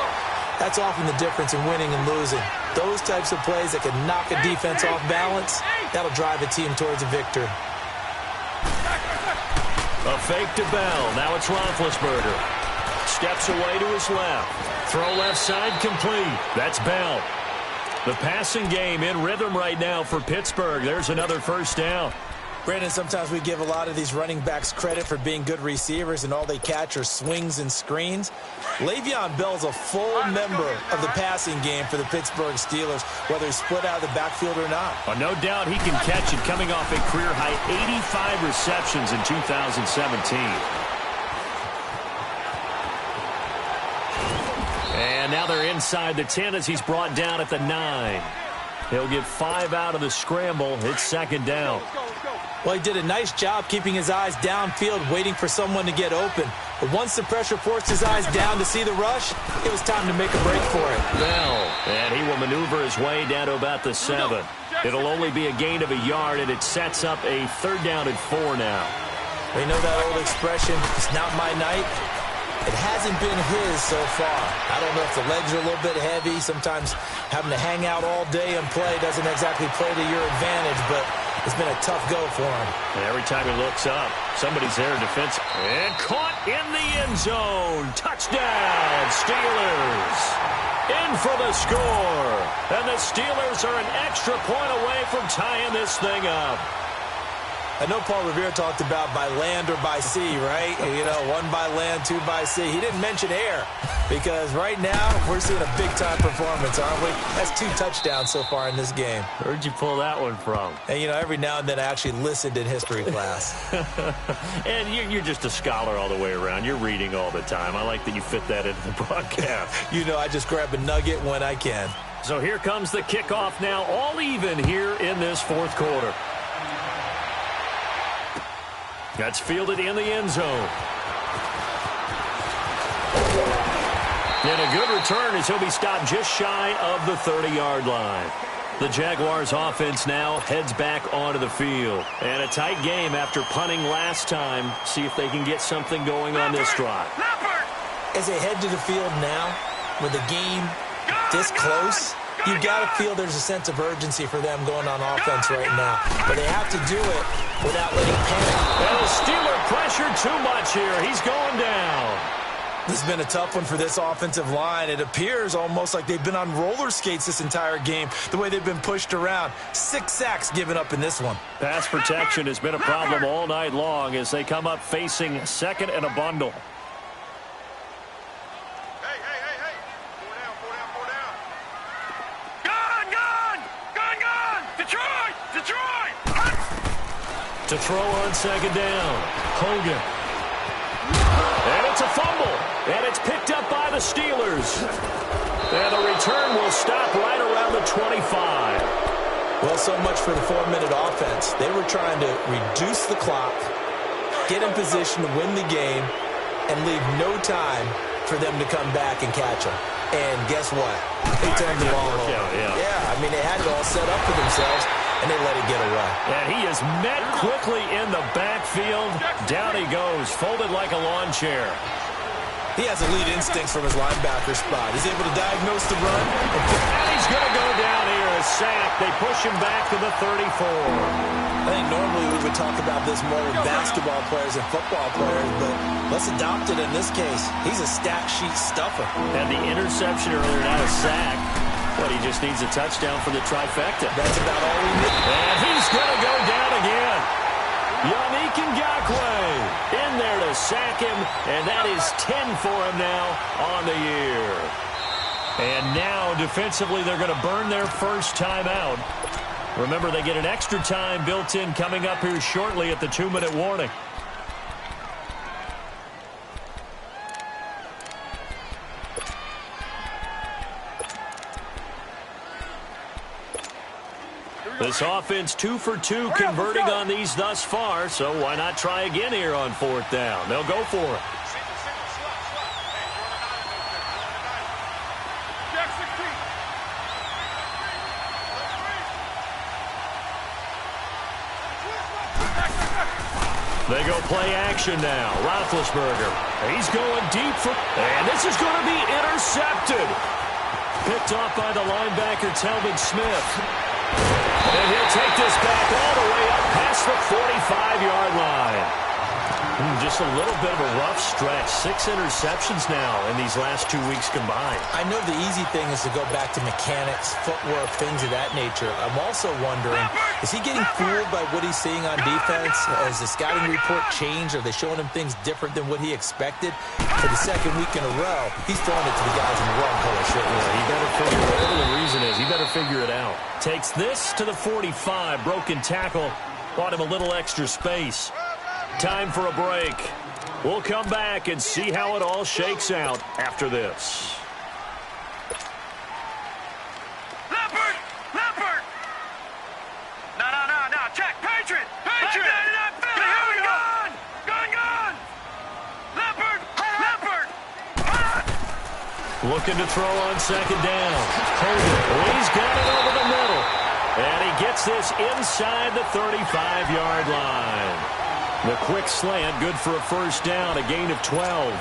that's often the difference in winning and losing. Those types of plays that can knock a defense off balance, that'll drive a team towards a victory. A fake to Bell. Now it's Roethlisberger. Steps away to his left. Throw left side complete. That's Bell. The passing game in rhythm right now for Pittsburgh. There's another first down. Brandon, sometimes we give a lot of these running backs credit for being good receivers, and all they catch are swings and screens. Le'Veon Bell's a full member of the passing game for the Pittsburgh Steelers, whether he's split out of the backfield or not. Well, no doubt he can catch it, coming off a career-high 85 receptions in 2017. And now they're inside the 10 as he's brought down at the 9. He'll get 5 out of the scramble. It's second down. Well, he did a nice job keeping his eyes downfield, waiting for someone to get open. But once the pressure forced his eyes down to see the rush, it was time to make a break for it. Bell, and he will maneuver his way down to about the 7. It'll only be a gain of a yard, and it sets up a 3rd down and 4 now. We know that old expression, it's not my night. It hasn't been his so far. I don't know if the legs are a little bit heavy. Sometimes having to hang out all day and play doesn't exactly play to your advantage, but it's been a tough go for him. And every time he looks up, somebody's there in defense. And caught in the end zone. Touchdown, Steelers. In for the score. And the Steelers are an extra point away from tying this thing up. I know Paul Revere talked about by land or by sea, right? You know, 1 by land, 2 by sea. He didn't mention air because right now we're seeing a big-time performance, aren't we? That's 2 touchdowns so far in this game. Where'd you pull that one from? And, you know, every now and then I actually listened in history class. And you're just a scholar all the way around. You're reading all the time. I like that you fit that into the broadcast. You know, I just grab a nugget when I can. So here comes the kickoff now, all even here in this 4th quarter. That's fielded in the end zone. And a good return as he'll be stopped just shy of the 30-yard line. The Jaguars offense now heads back onto the field. And a tight game after punting last time. See if they can get something going on this drive. As they head to the field now, with the game this close, you got to feel there's a sense of urgency for them going on offense right now. But they have to do it without letting panic. And the Steeler pressure too much here. He's going down. This has been a tough one for this offensive line. It appears almost like they've been on roller skates this entire game, the way they've been pushed around. 6 sacks given up in this one. Pass protection has been a problem all night long as they come up facing 2nd and a bundle. To throw on 2nd down. Hogan. And it's a fumble. And it's picked up by the Steelers. And the return will stop right around the 25. Well, so much for the 4-minute offense. They were trying to reduce the clock, get in position to win the game, and leave no time for them to come back and catch them. And guess what? They turned the ball over. Yeah, I mean, they had it all set up for themselves, and they let it get away. And he is met quickly in the backfield. Down he goes, folded like a lawn chair. He has elite instincts from his linebacker spot. He's able to diagnose the run. And he's going to go down here, a sack. They push him back to the 34. I think normally we would talk about this more with basketball players and football players, but let's adopt it in this case. He's a stat sheet stuffer. And the interception earlier, not a sack. But he just needs a touchdown for the trifecta. That's about all we need. And he's going to go down again. Yannick Ngakoue in there to sack him, and that is 10 for him now on the year. And now, defensively, they're going to burn their first timeout. Remember, they get an extra time built in coming up here shortly at the 2-minute warning. This offense 2 for 2 converting on these thus far, so why not try again here on 4th down? They'll go for it. They go play action now. Roethlisberger. He's going deep for, and this is going to be intercepted. Picked off by the linebacker, Telvin Smith. And he'll take this back all the way up past the 45-yard line. Just a little bit of a rough stretch. 6 interceptions now in these last 2 weeks combined. I know the easy thing is to go back to mechanics, footwork, things of that nature. I'm also wondering, is he getting fooled by what he's seeing on defense? Has the scouting report changed? Are they showing him things different than what he expected? For the second week in a row, he's throwing it to the guys in the wrong color shirt. Yeah, he better figure whatever the reason is. He better figure it out. Takes this to the 45. Broken tackle. Bought him a little extra space. Time for a break. We'll come back and see how it all shakes out after this. Leopard! Leopard! No. Check. Patriot! Here we go! Gun! Leopard! Leopard! Looking to throw on second down. Hogan, he's got it over the middle. And he gets this inside the 35-yard line. The quick slant, good for a first down, a gain of 12.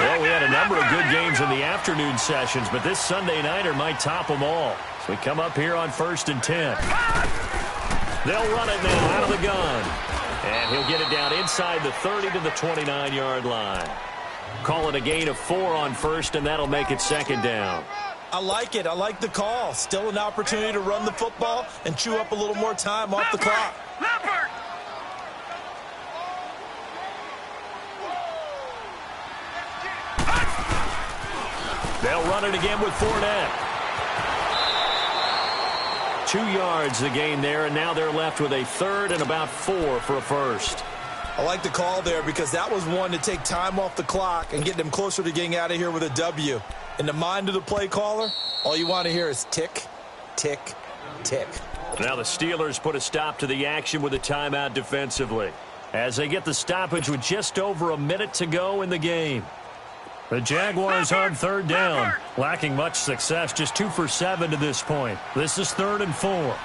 Well, we had a number of good games in the afternoon sessions, but this Sunday nighter might top them all. So we come up here on 1st and 10. They'll run it now out of the gun. And he'll get it down inside the 30 to the 29-yard line. Call it a gain of 4 on first, and that'll make it second down. I like it. I like the call. Still an opportunity to run the football and chew up a little more time off the clock. Leopard! They'll run it again with Fournette. 2 yards the gain there, and now they're left with a third and about 4 for a first. I like the call there because that was one to take time off the clock and get them closer to getting out of here with a W. In the mind of the play caller, all you want to hear is tick, tick, tick. Now the Steelers put a stop to the action with a timeout defensively as they get the stoppage with just over a minute to go in the game. The Jaguars on third down, lacking much success, just 2 for 7 to this point. This is 3rd and 4.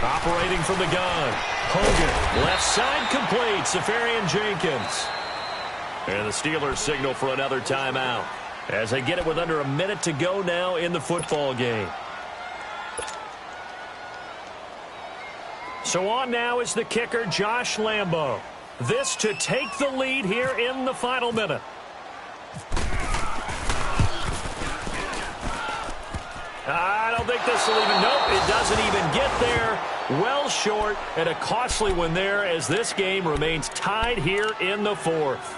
Operating from the gun, Hogan, left side complete, Safarian Jenkins. And the Steelers signal for another timeout as they get it with under a minute to go now in the football game. So on now is the kicker, Josh Lambo. This to take the lead here in the final minute. I don't think this will even, nope, it doesn't even get there. Well short, and a costly one there as this game remains tied here in the 4th.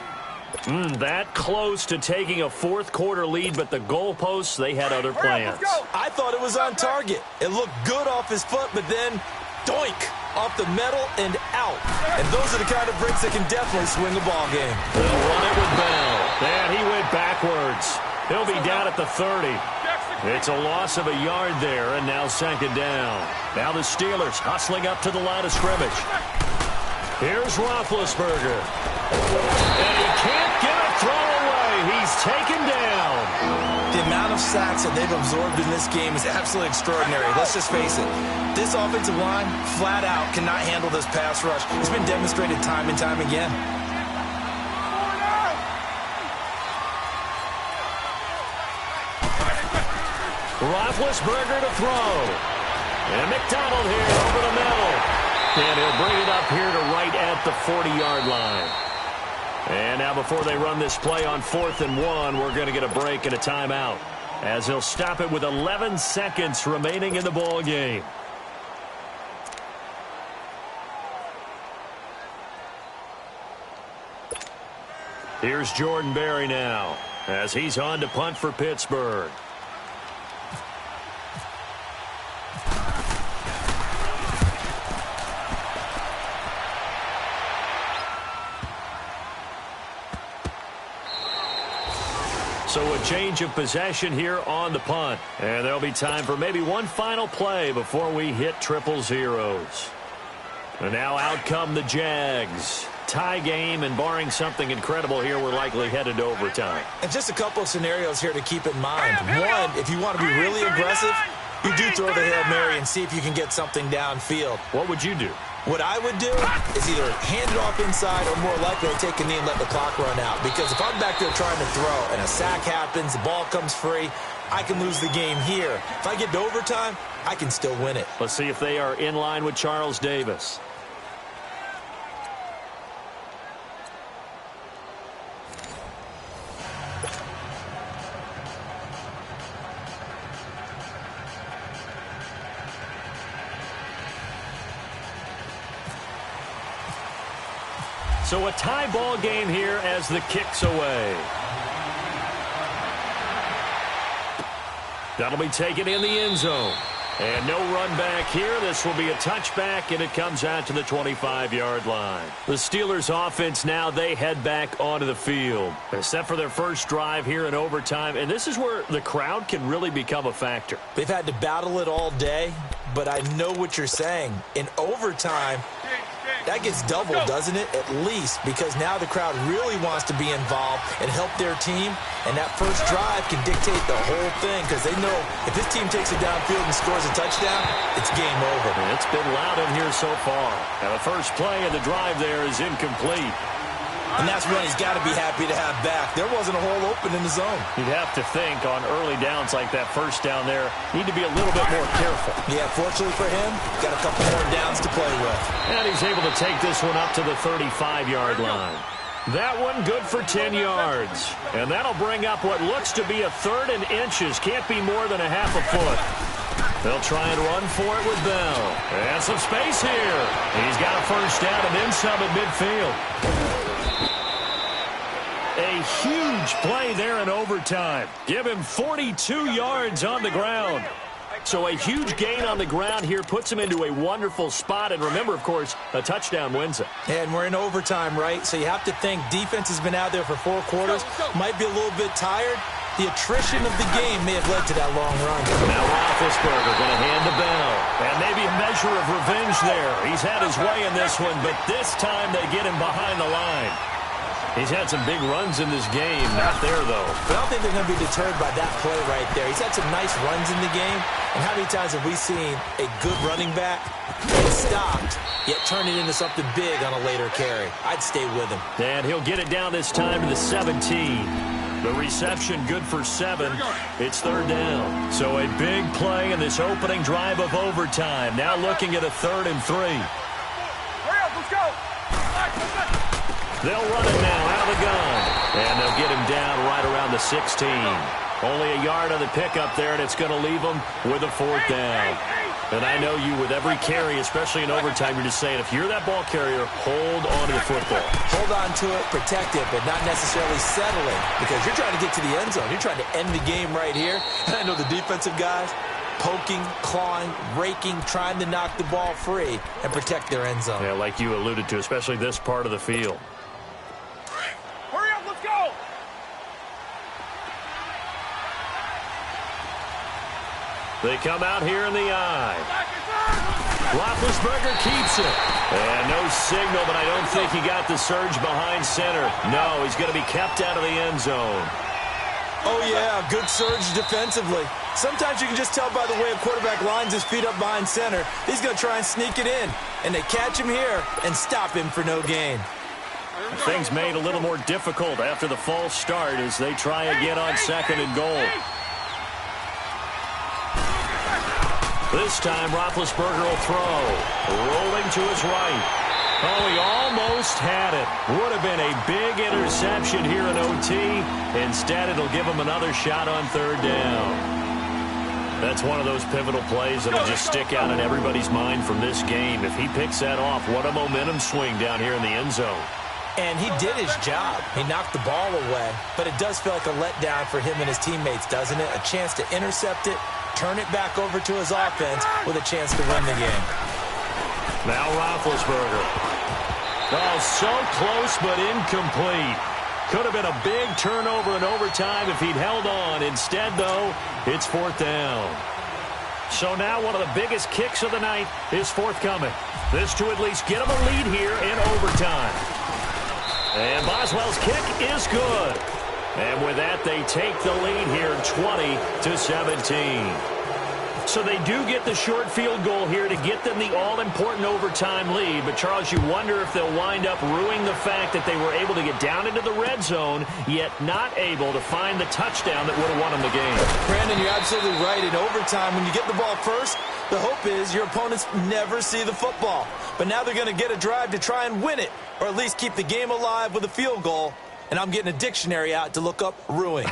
That close to taking a 4th quarter lead, but the goalposts, they had other plans. I thought it was on target. It looked good off his foot, but then doink, off the metal and out. And those are the kind of breaks that can definitely swing a ball game. They'll run it with Bell. And he went backwards. He'll be down at the 30. It's a loss of a yard there, and now second down. Now the Steelers hustling up to the line of scrimmage. Here's Roethlisberger. And he can't get a throw away. He's taken down. The amount of sacks that they've absorbed in this game is absolutely extraordinary. Let's just face it. This offensive line, flat out, cannot handle this pass rush. It's been demonstrated time and time again. Roethlisberger to throw. And McDonald here over the middle. And he'll bring it up here to right at the 40-yard line. And now before they run this play on 4th and 1, we're going to get a break and a timeout as he'll stop it with 11 seconds remaining in the ball game. Here's Jordan Berry now as he's on to punt for Pittsburgh. So a change of possession here on the punt. And there'll be time for maybe one final play before we hit triple zeros. And now out come the Jags. Tie game, and barring something incredible here, we're likely headed to overtime. And just a couple of scenarios here to keep in mind. One, if you want to be really aggressive, you do throw the Hail Mary and see if you can get something downfield. What would you do? What I would do is either hand it off inside or more likely I'd take a knee and let the clock run out. Because if I'm back there trying to throw and a sack happens, the ball comes free, I can lose the game here. If I get to overtime, I can still win it. Let's see if they are in line with Charles Davis. So a tie ball game here as the kick's away. That'll be taken in the end zone. And no run back here. This will be a touchback, and it comes out to the 25-yard line. The Steelers' offense now, they head back onto the field. Except for their first drive here in overtime. And this is where the crowd can really become a factor. They've had to battle it all day, but I know what you're saying. In overtime, that gets doubled, doesn't it? At least, because now the crowd really wants to be involved and help their team. And that first drive can dictate the whole thing because they know if this team takes it downfield and scores a touchdown, it's game over. And it's been loud in here so far. And the first play of the drive there is incomplete. And that's one he's got to be happy to have back. There wasn't a hole open in the zone. You'd have to think on early downs like that first down there, need to be a little bit more careful. Yeah, fortunately for him, got a couple more downs to play with. And he's able to take this one up to the 35-yard line. That one good for 10 yards. And that'll bring up what looks to be a third and inches. Can't be more than a half a foot. They'll try and run for it with Bell. And some space here. He's got a first down and then some at midfield. A huge play there in overtime. Give him 42 yards on the ground. So a huge gain on the ground here puts him into a wonderful spot. And remember, of course, a touchdown wins it. And we're in overtime, right? So you have to think defense has been out there for 4 quarters. Might be a little bit tired. The attrition of the game may have led to that long run. Now Roethlisberger going to hand to Bell. And maybe a measure of revenge there. He's had his way in this one, but this time they get him behind the line. He's had some big runs in this game. Not there, though. But I don't think they're going to be deterred by that play right there. He's had some nice runs in the game. And how many times have we seen a good running back get stopped, yet turn it into something big on a later carry? I'd stay with him. And he'll get it down this time to the 17. The reception good for 7. It's third down. So a big play in this opening drive of overtime. Now looking at a 3rd and 3. Hurry up, let's go. They'll run it now out of the gun. And they'll get him down right around the 16. Only a yard on the pickup there, and it's going to leave them with a 4th down. And I know you, with every carry, especially in overtime, you're just saying, if you're that ball carrier, hold on to the football. Hold on to it, protect it, but not necessarily settling, because you're trying to get to the end zone. You're trying to end the game right here. And I know the defensive guys, poking, clawing, raking, trying to knock the ball free and protect their end zone. Yeah, like you alluded to, especially this part of the field. Hurry up, let's go. They come out here in the eye. Roethlisberger keeps it. And no signal, but I don't think he got the surge behind center. No, he's going to be kept out of the end zone. Oh, yeah, good surge defensively. Sometimes you can just tell by the way a quarterback lines his feet up behind center. He's going to try and sneak it in. And they catch him here and stop him for no gain. Things made a little more difficult after the false start as they try again on 2nd and goal. This time, Roethlisberger will throw. Rolling to his right. Oh, he almost had it. Would have been a big interception here in OT. Instead, it'll give him another shot on 3rd down. That's one of those pivotal plays that'll just stick out in everybody's mind from this game. If he picks that off, what a momentum swing down here in the end zone. And he did his job. He knocked the ball away. But it does feel like a letdown for him and his teammates, doesn't it? A chance to intercept it, turn it back over to his offense with a chance to win the game. Now Roethlisberger. Oh, so close but incomplete. Could have been a big turnover in overtime if he'd held on. Instead, though, it's 4th down. So now one of the biggest kicks of the night is forthcoming. This to at least get him a lead here in overtime. And Boswell's kick is good. And with that, they take the lead here 20-17. So they do get the short field goal here to get them the all-important overtime lead. But, Charles, you wonder if they'll wind up ruining the fact that they were able to get down into the red zone, yet not able to find the touchdown that would have won them the game. Brandon, you're absolutely right. In overtime, when you get the ball first, the hope is your opponents never see the football. But now they're going to get a drive to try and win it, or at least keep the game alive with a field goal. And I'm getting a dictionary out to look up ruin.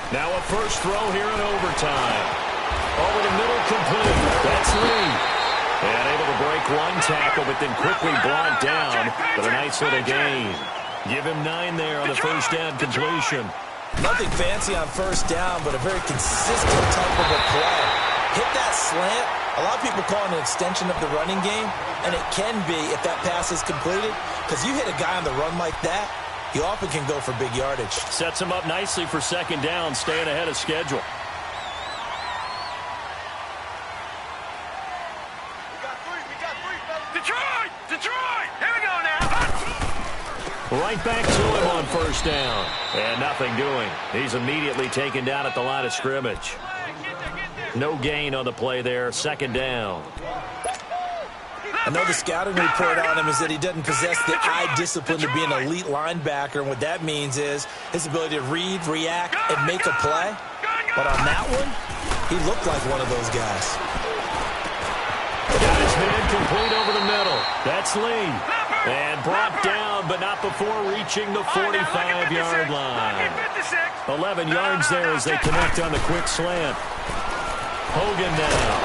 Now a first throw here in overtime. Over the middle, complete. That's Lee. And able to break one tackle, but then quickly brought down. But a nice little gain. Give him 9 there on the first down completion. Nothing fancy on first down, but a very consistent type of a play. Hit that slant. A lot of people call it an extension of the running game, and it can be if that pass is completed, because you hit a guy on the run like that, you often can go for big yardage. Sets him up nicely for second down, staying ahead of schedule. Detroit! Here we go now. Right back to him on first down. And nothing doing. He's immediately taken down at the line of scrimmage. No gain on the play there. Second down. I know the scouting report on him is that he doesn't possess the eye discipline to be an elite linebacker. And what that means is his ability to read, react, and make a play. But on that one, he looked like one of those guys. Got his man complete over the middle. That's Lee. And brought down, but not before reaching the 45-yard line. 11 yards there as they connect on the quick slant. Hogan now.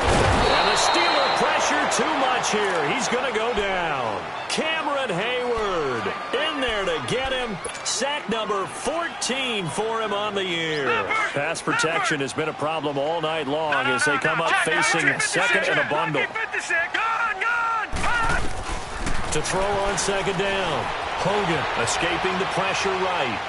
And the Steeler pressure too much here. He's going to go down. Cameron Hayward in there to get him. Sack number 14 for him on the year. Pass protection has been a problem all night long as they come up facing second and a bundle. To throw on second down. Hogan escaping the pressure right.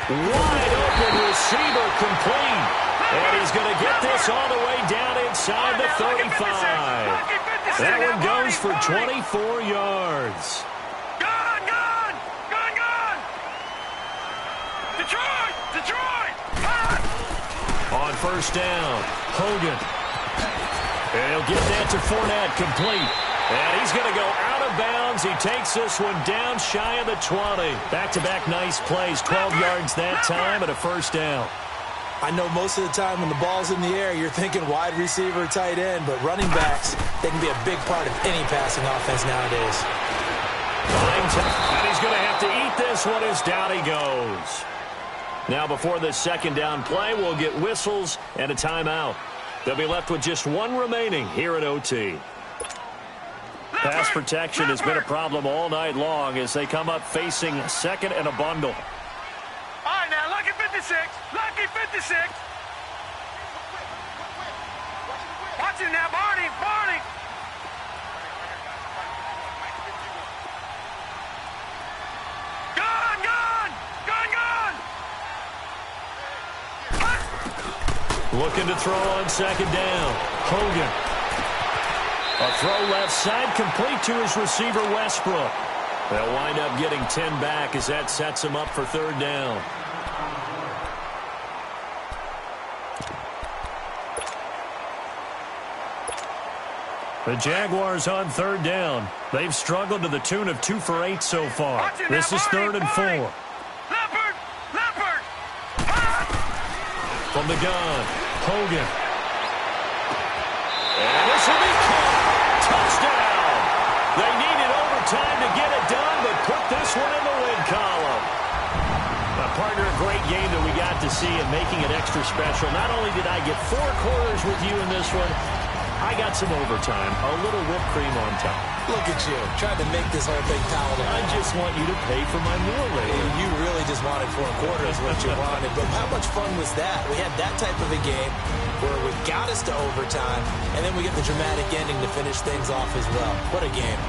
Wide open receiver complete. And he's going to get this all the way down inside the 35. That one goes for 24 yards. Gone! Detroit! On first down, Hogan. And he'll get that to Fournette, complete. And he's going to go out of bounds. He takes this one down shy of the 20. Back-to-back nice plays, 12 yards that time and a first down. I know most of the time when the ball's in the air, you're thinking wide receiver, tight end, but running backs, they can be a big part of any passing offense nowadays. And he's going to have to eat this one as down he goes. Now before this second down play, we'll get whistles and a timeout. They'll be left with just one remaining here at OT. Pass protection has been a problem all night long as they come up facing second and a bundle. All right, now, lucky 56. Lucky 56. Watch it now, Barney. Gone. Looking to throw on second down. Hogan. A throw left side complete to his receiver, Westbrook. They'll wind up getting 10 back as that sets him up for third down. The Jaguars on third down. They've struggled to the tune of 2 for 8 so far. This is third and 4. Leopard. From the gun, Hogan. And this will be caught. Touchdown. They needed overtime to get it done, but put this one in the win column. Partner, a great game that we got to see and making it extra special. Not only did I get 4 quarters with you in this one, I got some overtime, a little whipped cream on top. Look at you, trying to make this whole thing palatable. I just want you to pay for my meal later. You really just wanted 4 quarters, what you wanted. But how much fun was that? We had that type of a game where it got us to overtime, and then we get the dramatic ending to finish things off as well. What a game.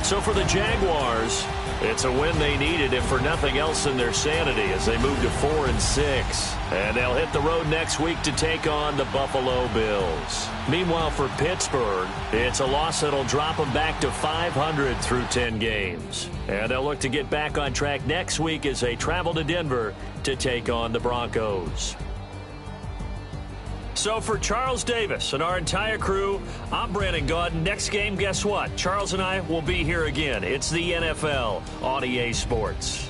So for the Jaguars, It's a win they needed, if for nothing else than their sanity, as they move to 4-6. And they'll hit the road next week to take on the Buffalo Bills. Meanwhile, for Pittsburgh, it's a loss that'll drop them back to 500 through 10 games. And they'll look to get back on track next week as they travel to Denver to take on the Broncos. So for Charles Davis and our entire crew, I'm Brandon Gaudin. Next game, guess what? Charles and I will be here again. It's the NFL on EA Sports.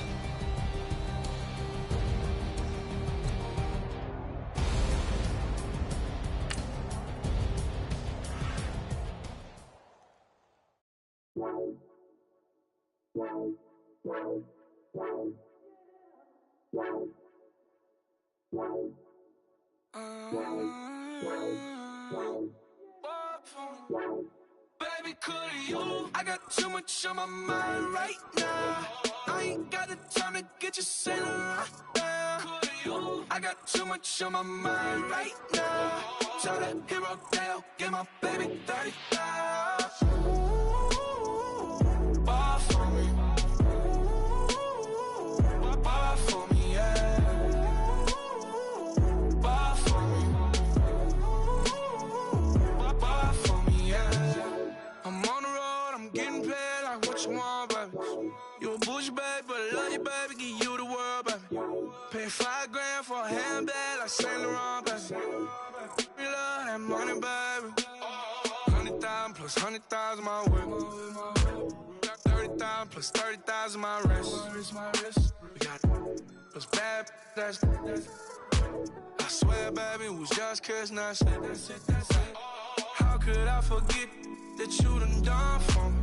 Baby, could you? I got too much on my mind right now. I ain't got the time to get you sailing right now. Could you? I got too much on my mind right now. Tell that hero Dale, get my baby 30,000. Ball for me. Ball for me, yeah. Ball for me. Ball for me, yeah. I'm on the road, I'm getting paid like what you want, baby. You a bougie, baby, but I love you, baby, give you the world, baby. Pay $5 grand for a handbag like Saint Laurent, baby. We love that money, baby. 100,000 plus 100,000 my way. Got 30,000 plus 30,000 my wrist. We got those bad, that's I swear, baby, it was just kiss, now that's it. How could I forget that you done for me?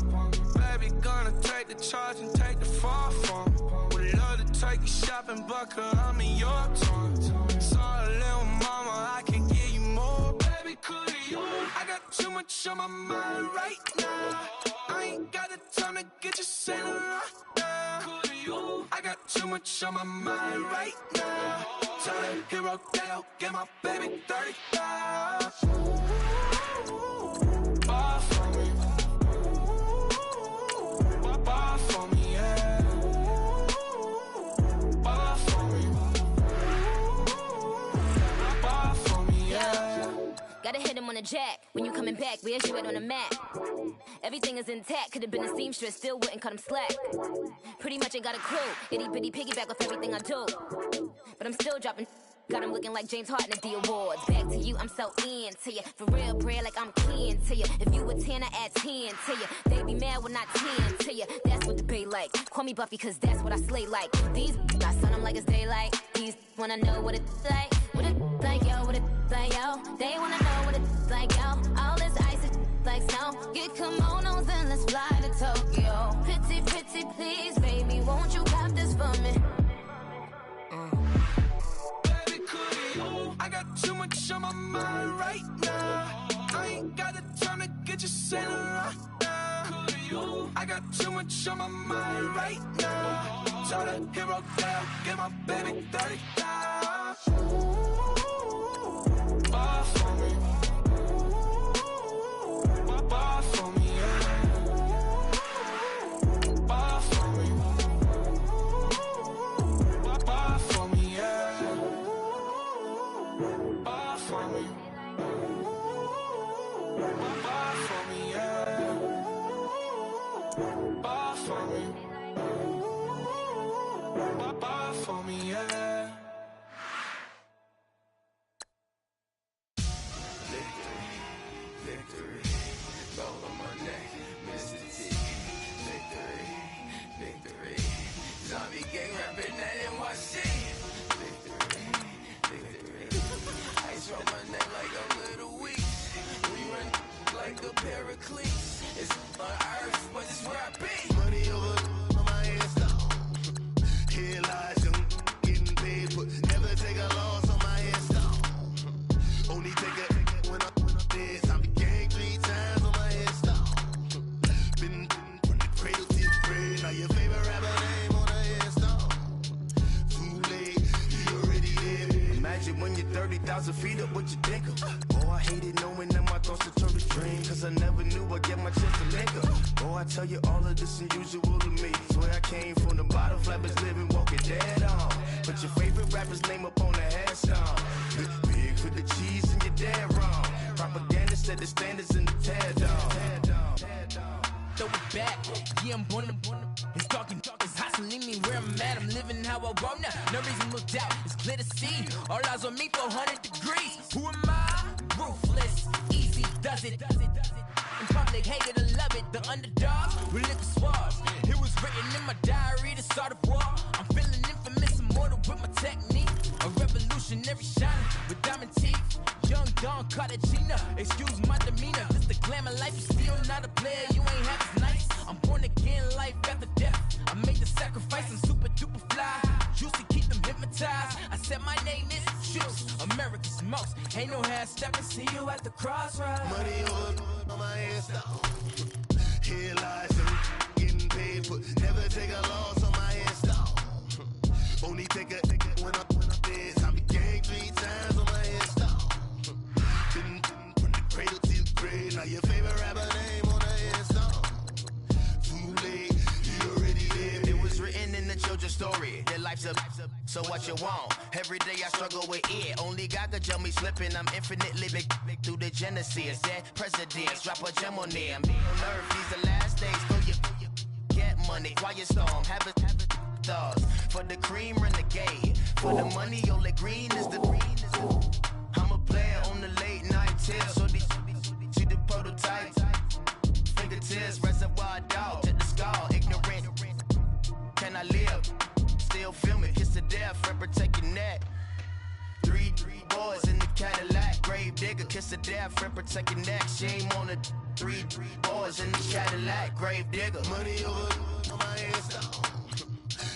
Baby, gonna take the charge and take the fall from me. Would love to take you shopping, but I'm in your time. Sorry, little mama, I can give you more. Baby, could you? I got too much on my mind right now. I ain't got the time to get you sailing right now. Could you? I got too much on my mind right now. Tell that hero Dale, get my baby 30,000. Ball for me. Ball for me, yeah. Ball for me. Ball for me, yeah. Gotta hit him on the jack. When you coming back, where's you at on the map? Everything is intact. Could've been a seamstress, still wouldn't cut him slack. Pretty much ain't got a clue. Itty bitty piggyback with everything I do. But I'm still dropping. Got him looking like James Harden at the awards. Back to you, I'm so into you. For real, prayer like I'm keen to you. If you a 10, I add 10 to you. They be mad when I 10 to you. That's what the bay like. Call me Buffy, cause that's what I slay like. These I sun them like it's daylight. These wanna know what it's like. What it's like, yo, what it's like, yo. They wanna know what it's like, yo. All this ice is like snow. Get kimonos and let's fly to Tokyo. Pretty, pretty, please, baby, won't you cop this for me? I got too much on my mind right now. I ain't got the time to get you sailing right now. I got too much on my mind right now. Tell that hero Dale, get my baby 30,000. Ball for me. Ball for me, yeah. Ball for me. Ball for me, yeah. Ball for me. Ball for me, yeah. Ball for me. Ball for me, yeah. Victory, gold on my neck, Mr. T. Victory, zombie gang rapping that NYC. Victory, ice on my neck like a little weak. We run like a paraclete. It's on earth, but it's where I be. Money over on my hands down. Here lies young, getting paid, but never take a loss on my hands down. Only take a when I'm dead. Zombie gang 3 times on my hands down. Been from the cradle to the grave. Now your favorite rapper name on the hands down. Too late, he already dead. Imagine when you're 30,000 feet up, what you think of? Oh, I hated knowing that my thoughts would turn to dream, cause I never knew I'd get my chance to make her. Oh, I tell you all of this unusual to me. Swear I came from the bottom, flappers living, walking dead on. Put your favorite rapper's name up on the headstone. Big for the cheese and you're dead wrong. Propaganda set the standards in the tear down. Throw it back, yeah, I'm on the it's talking, it's hustling me where I'm at. I'm living how I want now. No reason to look out, it's clear to see. All eyes on me, 400 degrees. Who am I? Ruthless, easy does it. In public, hated to love it. The underdogs, religious wars. It was written in my diary to start a war. I'm feeling infamous, immortal with my technique. A revolutionary shining with diamond teeth. Young Don Cartagena, excuse my demeanor. This the glamour life, you still not a player. You ain't half as nice. I'm born again, life after death. I made the sacrifice, I'm super duper fly. Used to keep them hypnotized. I said my name is Juice, America's most. Ain't no half stepping, see you at the crossroads. Money on my hairstyle. Here lies some getting paid, but never take a loss on my hairstyle. Only take a when I'm dead. I be gang 3 times on my hairstyle. Been from the cradle to the grave. Now your favorite rapper name on the hairstyle. Too late, you already dead. It was written in the children's story. Their life's up, so what you want? Every day I struggle with it. Only God could tell me slipping. I'm infinitely big through the genesis. Dead presidents, drop a gem on them. On earth, these the last days. Go you get money, quiet storm. Have it thoughts. For the cream, renegade. For the money, only green is the green. I'm a player on the late night tip. So these see the prototype. Fingertips, reservoir dog. Check the skull, ignorant. Can I live? Still film it, kiss to death, friend, protect your neck. 3 boys in the Cadillac, grave digger, kiss to death, friend, protect your neck. Shame on the 3 boys in the Cadillac, grave digger. Money over on my hairstyle.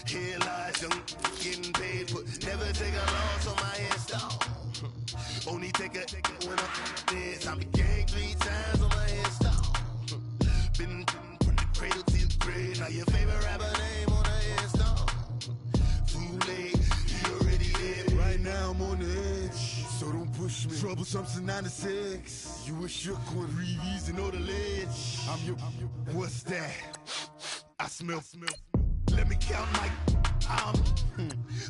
Here lies young, getting paid, but never take a loss on my hairstyle. Only take a when I'm dead. I be gang 3 times on my hairstyle. Been from the cradle to the grave. Now your favorite rapper name on the hairstyle. Too late, you already dead. Right now I'm on the edge, so don't push me. Troublesome since 96. You a shook one, breeze and know the ledge. I'm your, what's that? I smell. Let me count my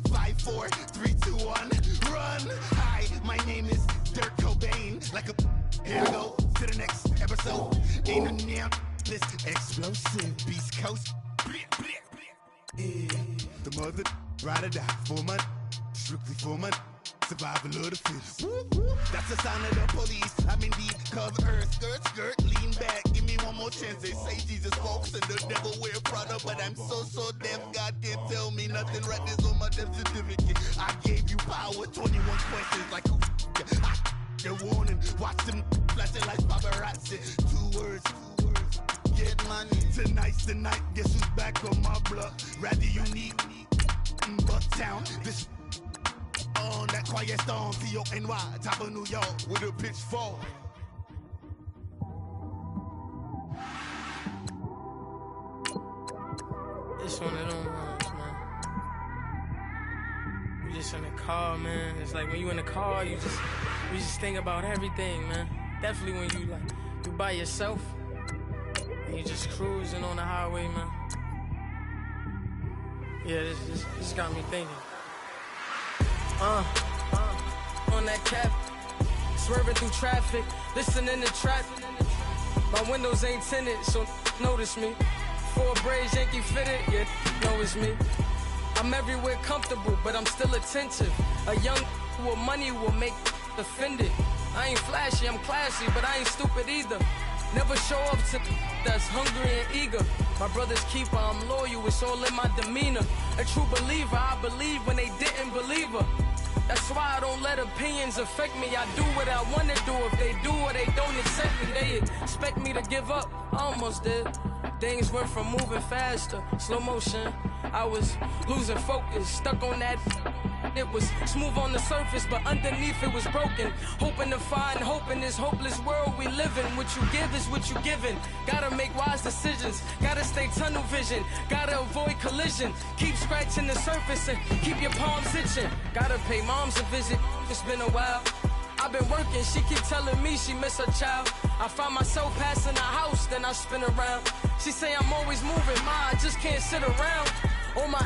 5, 4, 3, 2, 1, run. Hi, my name is Dirk Cobain. Like a here I go to the next episode. Ain't a damn this explosive Beast Coast. Yeah. The mother ride or die for money, strictly for money. Survival of the fittest. That's the sound of the police. I'm indeed cover earth, skirt, lean back. Give me one more chance. They say Jesus walks and the devil wear Prada, but I'm so deaf. God can't tell me nothing. Right this on my death certificate. I gave you power. 21 questions like who? You're warning. Watch them flashing like paparazzi. 2 words. Get money. Tonight's the night. Guess who's back on my block? Rather unique. Bucktown. This. On that quiet storm, T-O-N-Y, top of New York, with a pitchfork. It's one of them ones, man. You just in the car, man. It's like when you in the car, you just think about everything, man. Definitely when you by yourself and you just cruising on the highway, man. Yeah, this got me thinking. On that cap, swerving through traffic, listening to traffic. My windows ain't tinted, so notice me. 4 braids, Yankee fitted, yeah, know it's me. I'm everywhere comfortable, but I'm still attentive. A young with money will make offended. I ain't flashy, I'm classy, but I ain't stupid either. Never show up to that's hungry and eager. My brother's keeper, I'm loyal, it's all in my demeanor. A true believer, I believe when they didn't believe her. That's why I don't let opinions affect me. I do what I want to do. If they do or they don't accept me, they expect me to give up. I almost did. Things went from moving faster, slow motion. I was losing focus, stuck on that. It was smooth on the surface, but underneath it was broken. Hoping to find hope in this hopeless world we live in. What you give is what you given. Gotta make wise decisions. Gotta stay tunnel vision. Gotta avoid collision. Keep scratching the surface and keep your palms itching. Gotta pay moms a visit. It's been a while. I've been working, she keep telling me she miss her child. I find myself passing the house, then I spin around. She say I'm always moving, I just can't sit around. Oh my,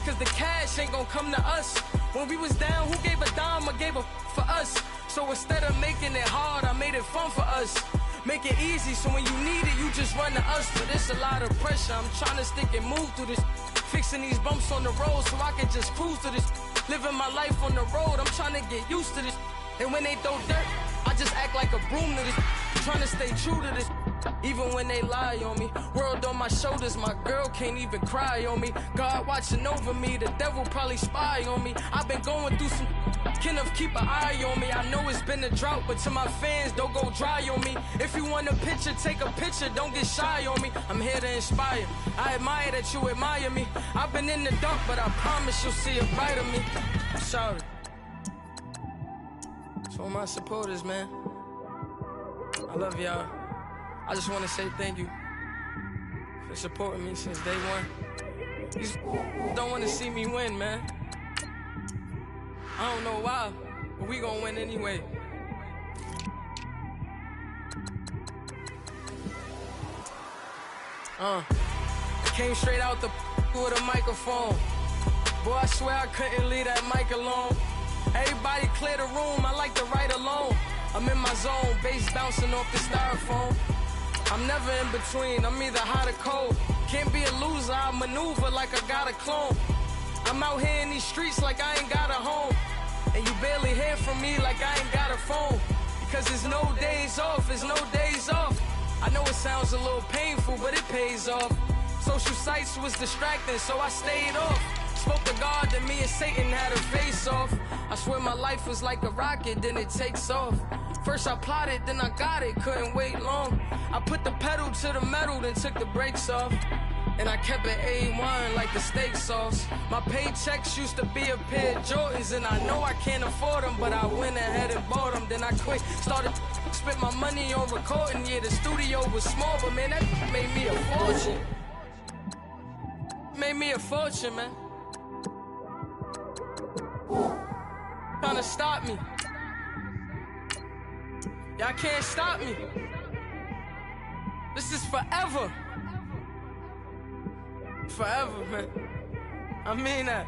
cause the cash ain't gon' come to us. When we was down, who gave a dime or gave a for us? So instead of making it hard, I made it fun for us. Make it easy, so when you need it, you just run to us. But it's a lot of pressure, I'm trying to stick and move through this. Fixing these bumps on the road so I can just cruise to this. Living my life on the road, I'm trying to get used to this. And when they throw dirt, I just act like a broom to this. Trying to stay true to this, even when they lie on me. World on my shoulders, my girl can't even cry on me. God watching over me, the devil probably spy on me. I've been going through some, Kenneth keep an eye on me. I know it's been a drought, but to my fans, don't go dry on me. If you want a picture, take a picture, don't get shy on me. I'm here to inspire, I admire that you admire me. I've been in the dark, but I promise you'll see a bright of me. I'm sorry. To all my supporters, man, I love y'all. I just want to say thank you for supporting me since day one. These don't want to see me win, man. I don't know why, but we gonna win anyway. Came straight out the with a microphone. Boy, I swear I couldn't leave that mic alone. Everybody clear the room, I like to write alone. I'm in my zone, bass bouncing off the styrofoam. I'm never in between, I'm either hot or cold. Can't be a loser, I maneuver like I got a clone. I'm out here in these streets like I ain't got a home. And you barely hear from me like I ain't got a phone. Because there's no days off, there's no days off. I know it sounds a little painful, but it pays off. Social sites was distracting, so I stayed off. Spoke to God that me and Satan had a face off. I swear my life was like a rocket, then it takes off. First I plotted, then I got it, couldn't wait long. I put the pedal to the metal, then took the brakes off. And I kept it A1 like the steak sauce. My paychecks used to be a pair of Jordans, and I know I can't afford them, but I went ahead and bought them. Then I quit, started spent my money on recording. Yeah, the studio was small, but man, that made me a fortune. Made me a fortune, man. Trying to stop me. Y'all can't stop me. This is forever. Forever, man. I mean that.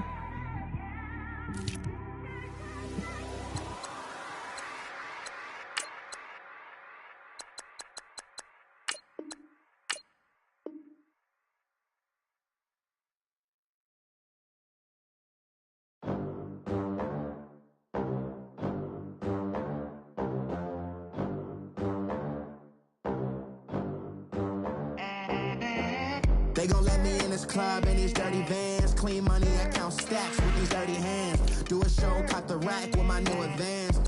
They gon' let me in this club in these dirty vans. Clean money, I count stacks with these dirty hands. Do a show, cut the rack with my new advance.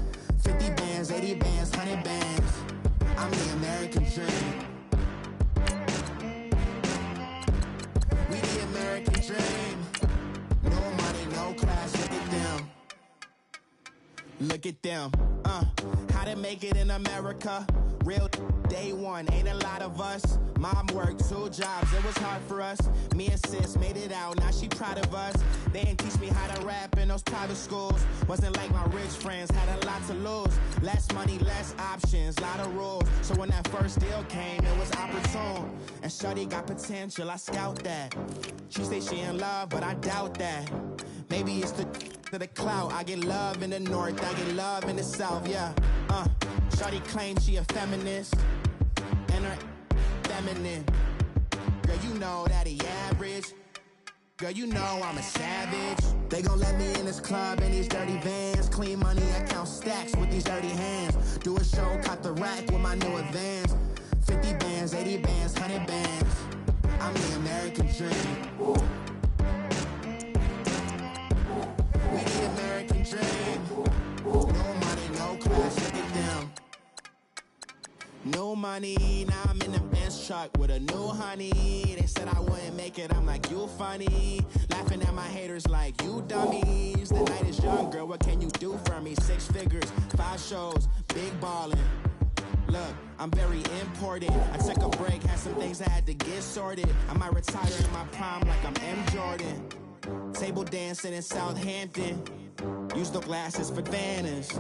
50 bands, 80 bands, 100 bands. I'm the American dream. We the American dream. No money, no class, look at them. Look at them, how to make it in America. Real day one, ain't a lot of us. Mom worked 2 jobs, it was hard for us. Me and sis made it out, now she proud of us. They didn't teach me how to rap in those private schools. Wasn't like my rich friends, had a lot to lose. Less money, less options, lot of rules. So when that first deal came, it was opportune. And shorty got potential, I scout that. She say she in love, but I doubt that. Maybe it's to the clout. I get love in the north, I get love in the south, yeah. Shorty claims she a feminist, and her feminine. Girl, you know that he average. Girl, you know I'm a savage. They gon' let me in this club in these dirty vans. Clean money, I count stacks with these dirty hands. Do a show, cut the rack with my new advance. 50 bands, 80 bands, 100 bands. I'm the American dream. We the American dream. No money, no class, look at them. No money, now I'm in the Benz truck with a new honey. They said I wouldn't make it, I'm like, you funny. Laughing at my haters like, you dummies. The night is young, girl, what can you do for me? 6 figures, 5 shows, big ballin'. Look, I'm very important. I took a break, had some things I had to get sorted. I might retire in my prime like I'm M. Jordan. Table dancing in Southampton. Use the glasses for Vannas.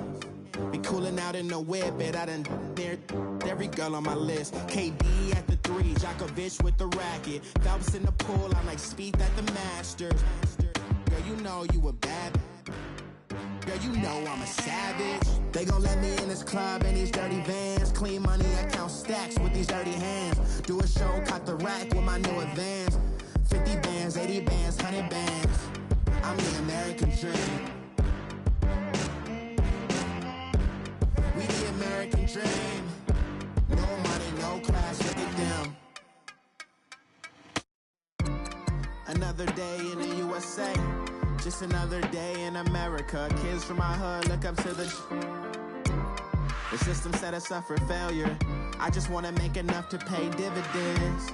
Be cooling out in the whip, but I done near every girl on my list. KD at the 3, Djokovic with the racket. Phelps in the pool, I like Spieth at the Masters. Girl, you know you a bad. Girl, you know I'm a savage. They gon' let me in this club in these dirty vans. Clean money, I count stacks with these dirty hands. Do a show, caught the rack with my new advance. 50 bands, 80 bands, 100 bands. I'm the American dream. We the American dream. No money, no class, look at them. Another day in the USA. Just another day in America. Kids from my hood look up to the system set us up for failure. I just wanna make enough to pay dividends.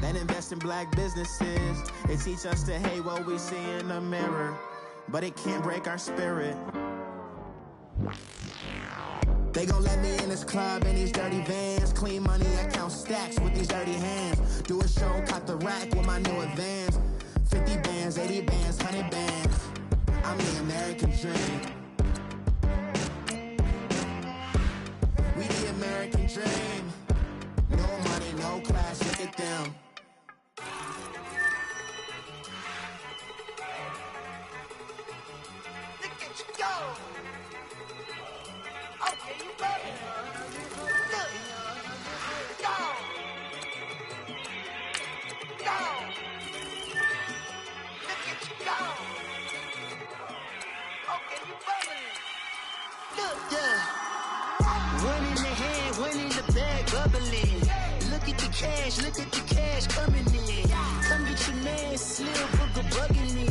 Then invest in black businesses. They teach us to hate what we see in the mirror, but it can't break our spirit. They gon' let me in this club in these dirty vans. Clean money, I count stacks with these dirty hands. Do a show, caught the rack with my new advance. 50 bands, 80 bands, 100 bands. I'm the American dream. We the American dream. No money, no class, look at them. Look at you go. Okay, you ready? Look. Go. Go. Look at you go. Okay, you ready? Look, yeah. One in the hand, one in the bag, bubbling. Look at the cash coming in. Come get your man, Slim Booger bugging me.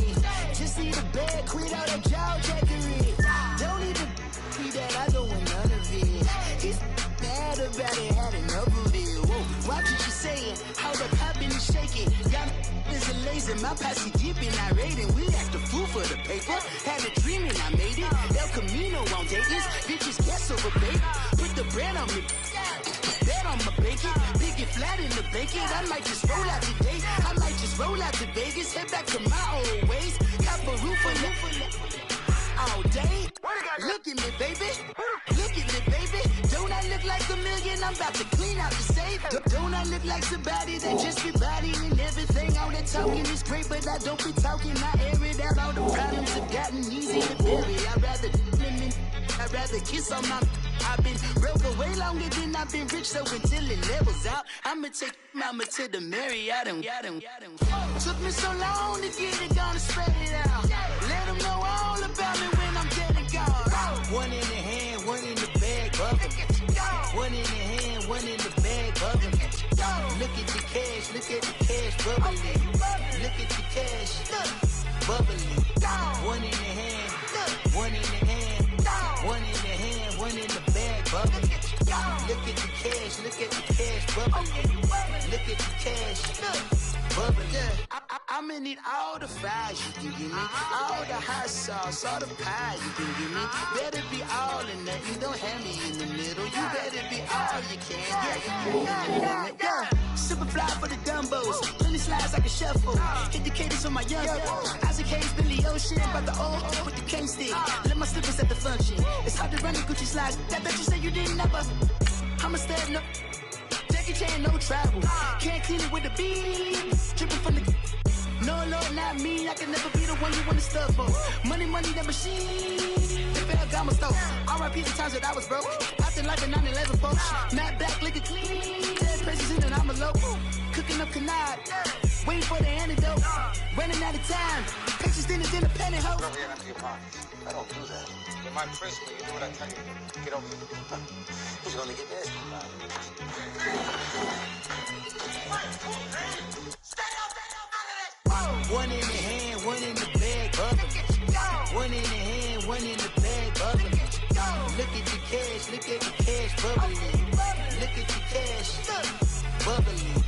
Just need a bag, quit all that jaw jackery. Don't even be that, I don't want none of it. He's mad about it, had enough of it. Whoa, watch what you saying, how the poppin' and shaking. Y'all is a lazy, my posse deep and I raiding. We act a fool for the paper, had a dream and I made it. El Camino on Vegas, bitches guess over bait. Put the brand on me, bet on my bacon. Big it flat in the bacon, I might just roll out today. I might just roll out to Vegas, head back to my old ways. Cop a roof for all day. Look at me, baby. Look at me, baby. Don't I look like a million? I'm about to clean out the safe. Don't I look like somebody that just be bodying everything? All that talking is great, but I don't be talking. I air it out. All the problems have gotten easy to bury. I'd rather kiss on my. I've been broke away longer than I've been rich, so until it levels out, I'ma take mama to the Marriott. Took me so long to get it, gonna spread it out. Let them know all about me when I'm dead and gone. One in the hand, one in the bag, bubbling. One in the hand, one in the bag, bubbling. Look at the cash, bubbling. Look at the cash, bubbling. One in the hand, one in the hand, one in the hand, one in the bag, bubbling. Look at the cash, bubbling. Look at the cash, bubbling. I'ma need all the fries you can give me, all the hot sauce, all the pie you can give me. Better be all or nothing, don't have me in the middle. You better be all you can. Yeah. Super fly for the dumbos, plenty slides like a shuffle. Hit the cadence on my young Isaac Hayes, Billy Ocean, but the old with the cane stick. Let my slippers at the function. It's hard to run the Gucci slides. That bet you say you didn't never. I'ma stand up. Jackie Chan, no travel. Can't clean it with the beat. Dripping from the. No, Lord, not me. I can never be the one you want to stuff for. Money, that machine. They fell down my stove. R.I.P. the times that I was broke. Acting like a 9/11 folks. Matte black, liquor clean. Dead places in an envelope. Cooking up canard. Waiting for the antidote. Running out of time. Pictures in the pantyhose. Over here, under your pocket. I don't do that. You're my prisoner. You do what I tell you. Get over here. Who's gonna get this? One in the hand, one in the bag, bubbling. One in the hand, one in the bag, bubbling. Look at the cash, bubbling. Look at the cash, bubbling.